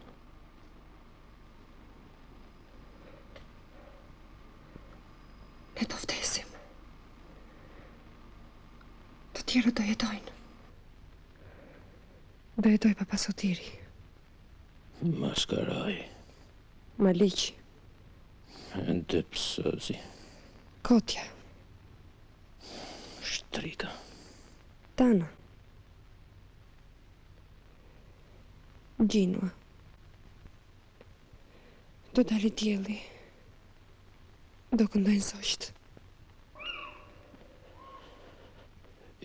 Ne do vdesim. Të tjerët do jetojnë. Do jetoj papa Sotiri. Maskaraj. Maliqi. Ende psozi. Kotja. Shtrika. Tana. Gjinua. Do dali dielli. Do këndojnë zogjt.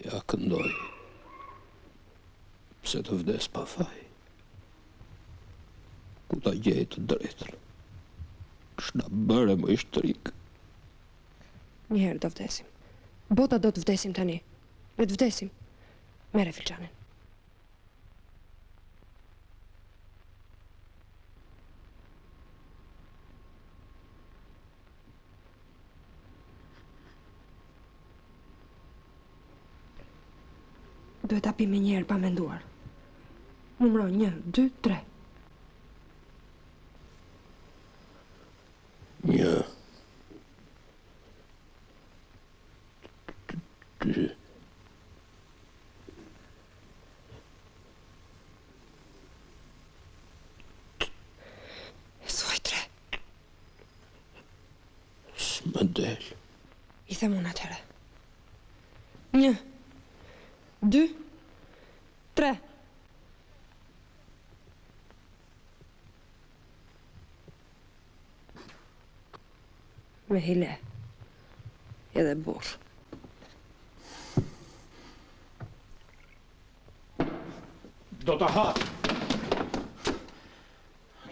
Ja këndoj. Pse të vdes pa faj. Ku ta gjej të drejtën. Shna bëre më i shtrik. Njëherë do vdesim. Bota do të vdesim tani. Le të vdesim. Mere filxanin. Duhet ta pi me njerë pa menduar. Numro 1, 2, 3. 1 2 Thuaj 3. S'më del. I them unë atëherë. 1 2 3. Me hile. Edhe burr. Do ta ha.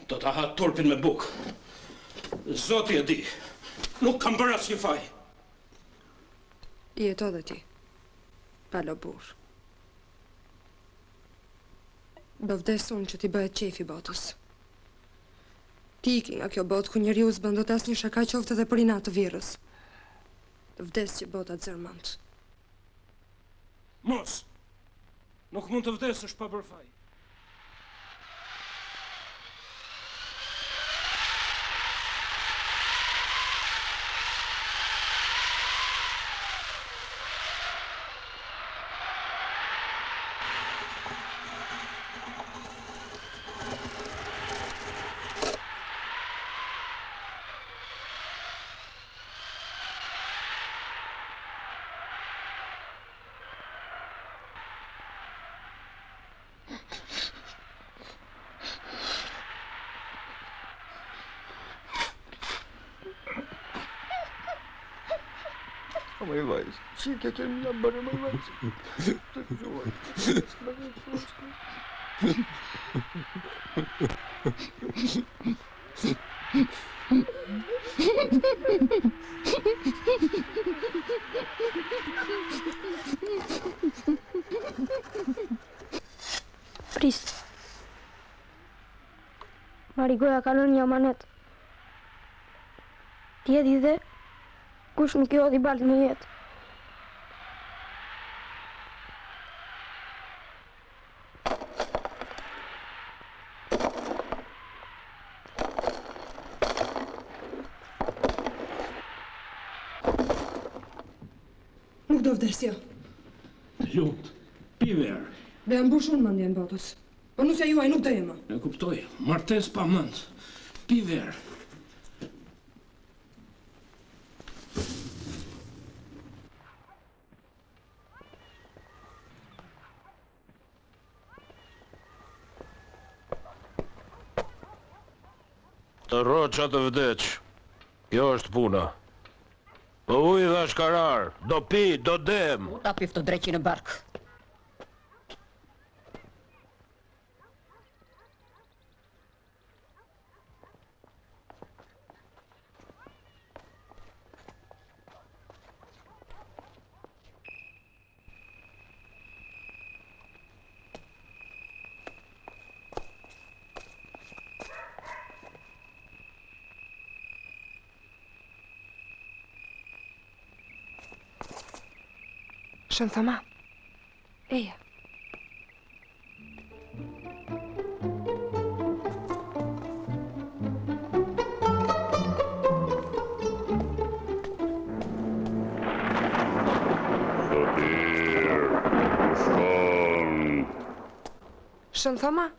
Do ta ha turpin me buk. Zoti e di. Nuk kam bërë asnjë faj. Jeto dhe ti. Palo burr. Do vdes unë që ti bëhet qefi botës. Ti iki nga kjo botë ku njeriu s'bën dot asnjë shaka qoftë edhe për inat të virës. Do vdes që bota zërmant. Mos. Nuk mund të vdesësh pa bërë faj. Măi, vai, ce că te mi-a bără, măi, vai. Prist. Marigoja ka lënë një amanet. Ti e di dhe kush nuk i hodhi balë në jetë. Nuk do vdesja. Lumt, pi verë. Dhe jam mbush unë mendjen botës. Po nusja juaj nuk do jema. E kuptoj, martes pa mend. Pi verë. Të roqa të vdeq. Kjo është puna. Po uj dhe shkarar, do pi, do dem. Ta pif të dreqi në bark. Shën thëma. Eja. Shën thëma.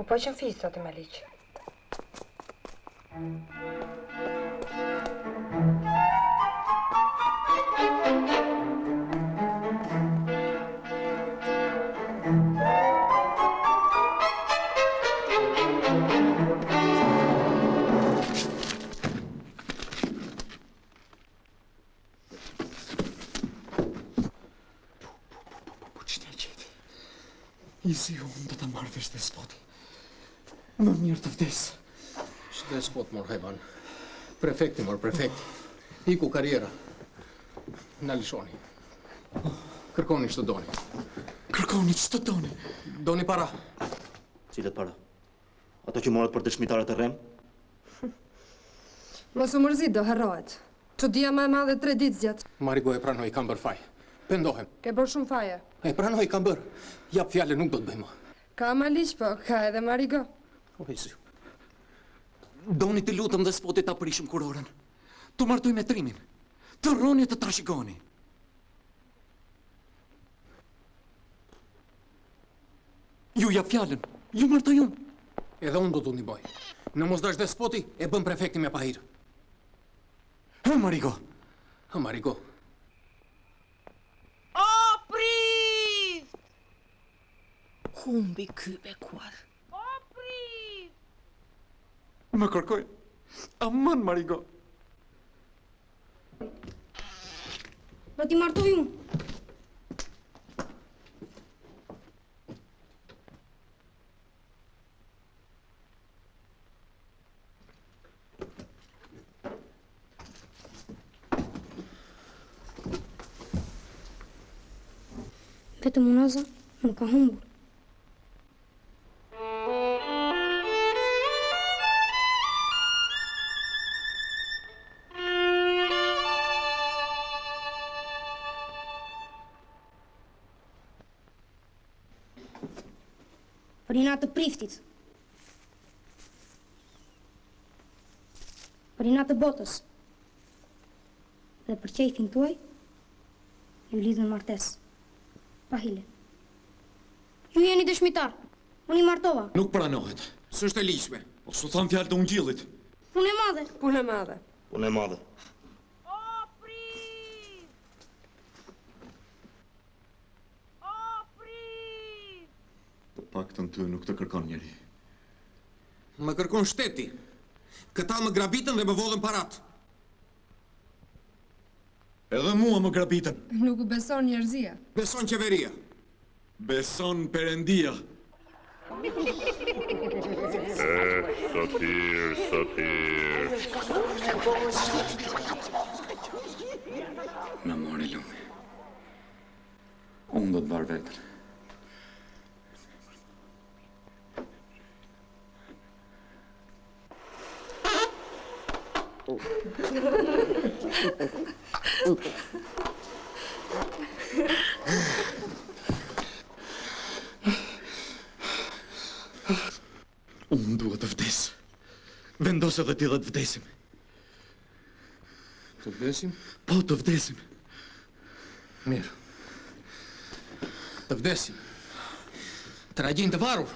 U po qënë fisë, zoti Maliq. Nisi unë do të marrë vesh despoti. Më mirë të vdes. Shtë despot, mor hajvan. Prefekti, mor prefekti. Iku karriera. Na lishoni. Kërkoni që të doni. Kërkoni që të doni? Doni para. Cilet para? Ato që morët për dëshmitarët e rem? Mos u mërzit do harrohet. Çudia më e madhe 3 ditë zgjat. Marigo e pranoj, kam bërë faj. Pendohem. Ke bërë shumë faje. E pranoj, kam bërë. Jap fjallë, nuk do të bëjmë. Ka Maliq, po, ka edhe Marigo. O, hejsi. Doni të lutëm dhe spotit ta prishëm kurorën. Të martoj me trimin. Të rroni të trashigoni. Ju jap fjallën. Ju martoj unë. Edhe unë do të ndihmoj. Në mos dash despoti, e bën prefekti me pahir. Ha, Marigo. Ha, Marigo. Humbi ky bekuar. Më kërkoj. Aman, Marigo. Do t'i martoj unë. Vetëm unaza më ka humbur. Prina të priftit. Prina të botës. Dhe për qejfin tuaj, ju lidhën martes. Pa hile. Ju jeni dëshmitar. Unë i martova. Nuk pranohet. S'është e ligjshme. O su thanë fjalë të ungjillit. Punë e madhe. Punë e madhe. Punë e madhe. Paktën ty nuk të kërkon njeri. Më kërkon shteti. Këta më grabitën dhe më vodhën parat. Edhe mua më grabitën. Nuk u beson njerëzia. Beson qeveria. Beson Perëndia. Sotir, sotir. Më mori lumi. Unë do të varë vetën. Unë dua të vdes. Vendos edhe ti dhe të vdesim. Të vdesim? Po, të vdesim. Mirë. Të vdesim. Tragjin të varur.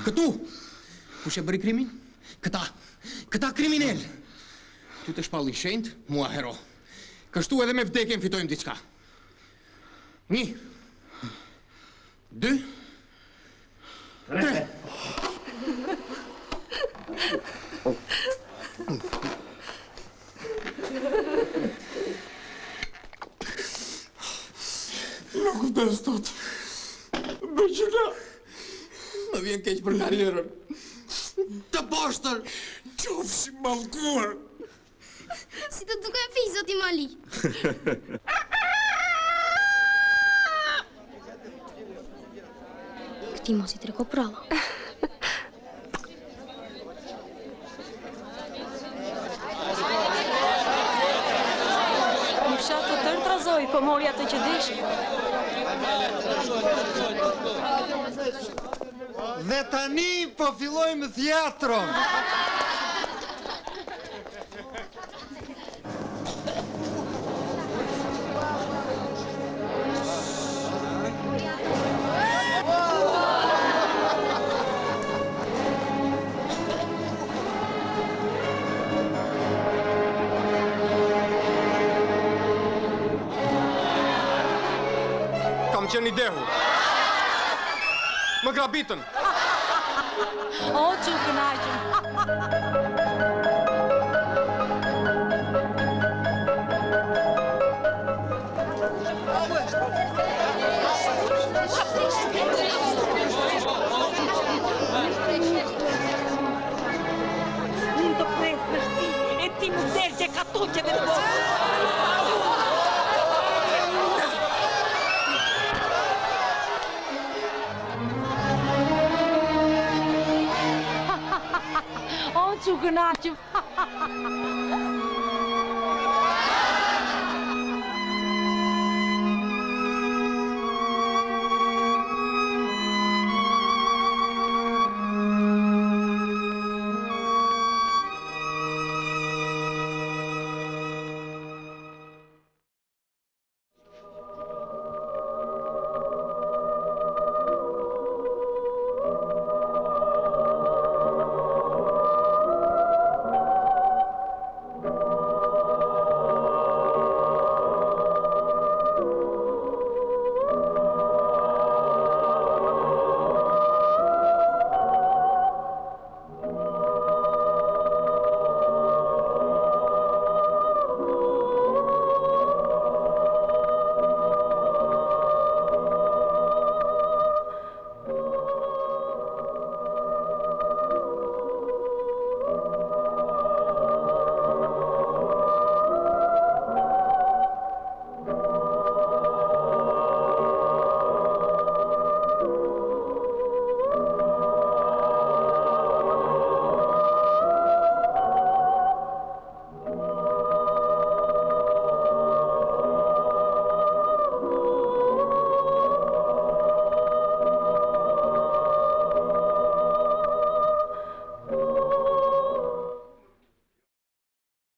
Këtu! Kush e bëri krimin? Këta kriminel! Ty të shpalli shenjt, mua hero. Kështu edhe me vdekjen fitojmë diçka. 1, 2, 3. Nuk vdes tot. Beqina. Më vjen keq për karrierën. Të poshtër! Qofshi mallkuar. Si të duke fi, zoti Mali. Këti mos I treko pralla. Në fshat të tërë trazoj, po mori atë që dish. Dhe tani po fillojmë theatron. Kam qenë I dehu. Më grabitën. O, që kënaqëm. Unë të presë në shpi, e ti më del që ka tuqeve të bërë. O, që kënaqëm.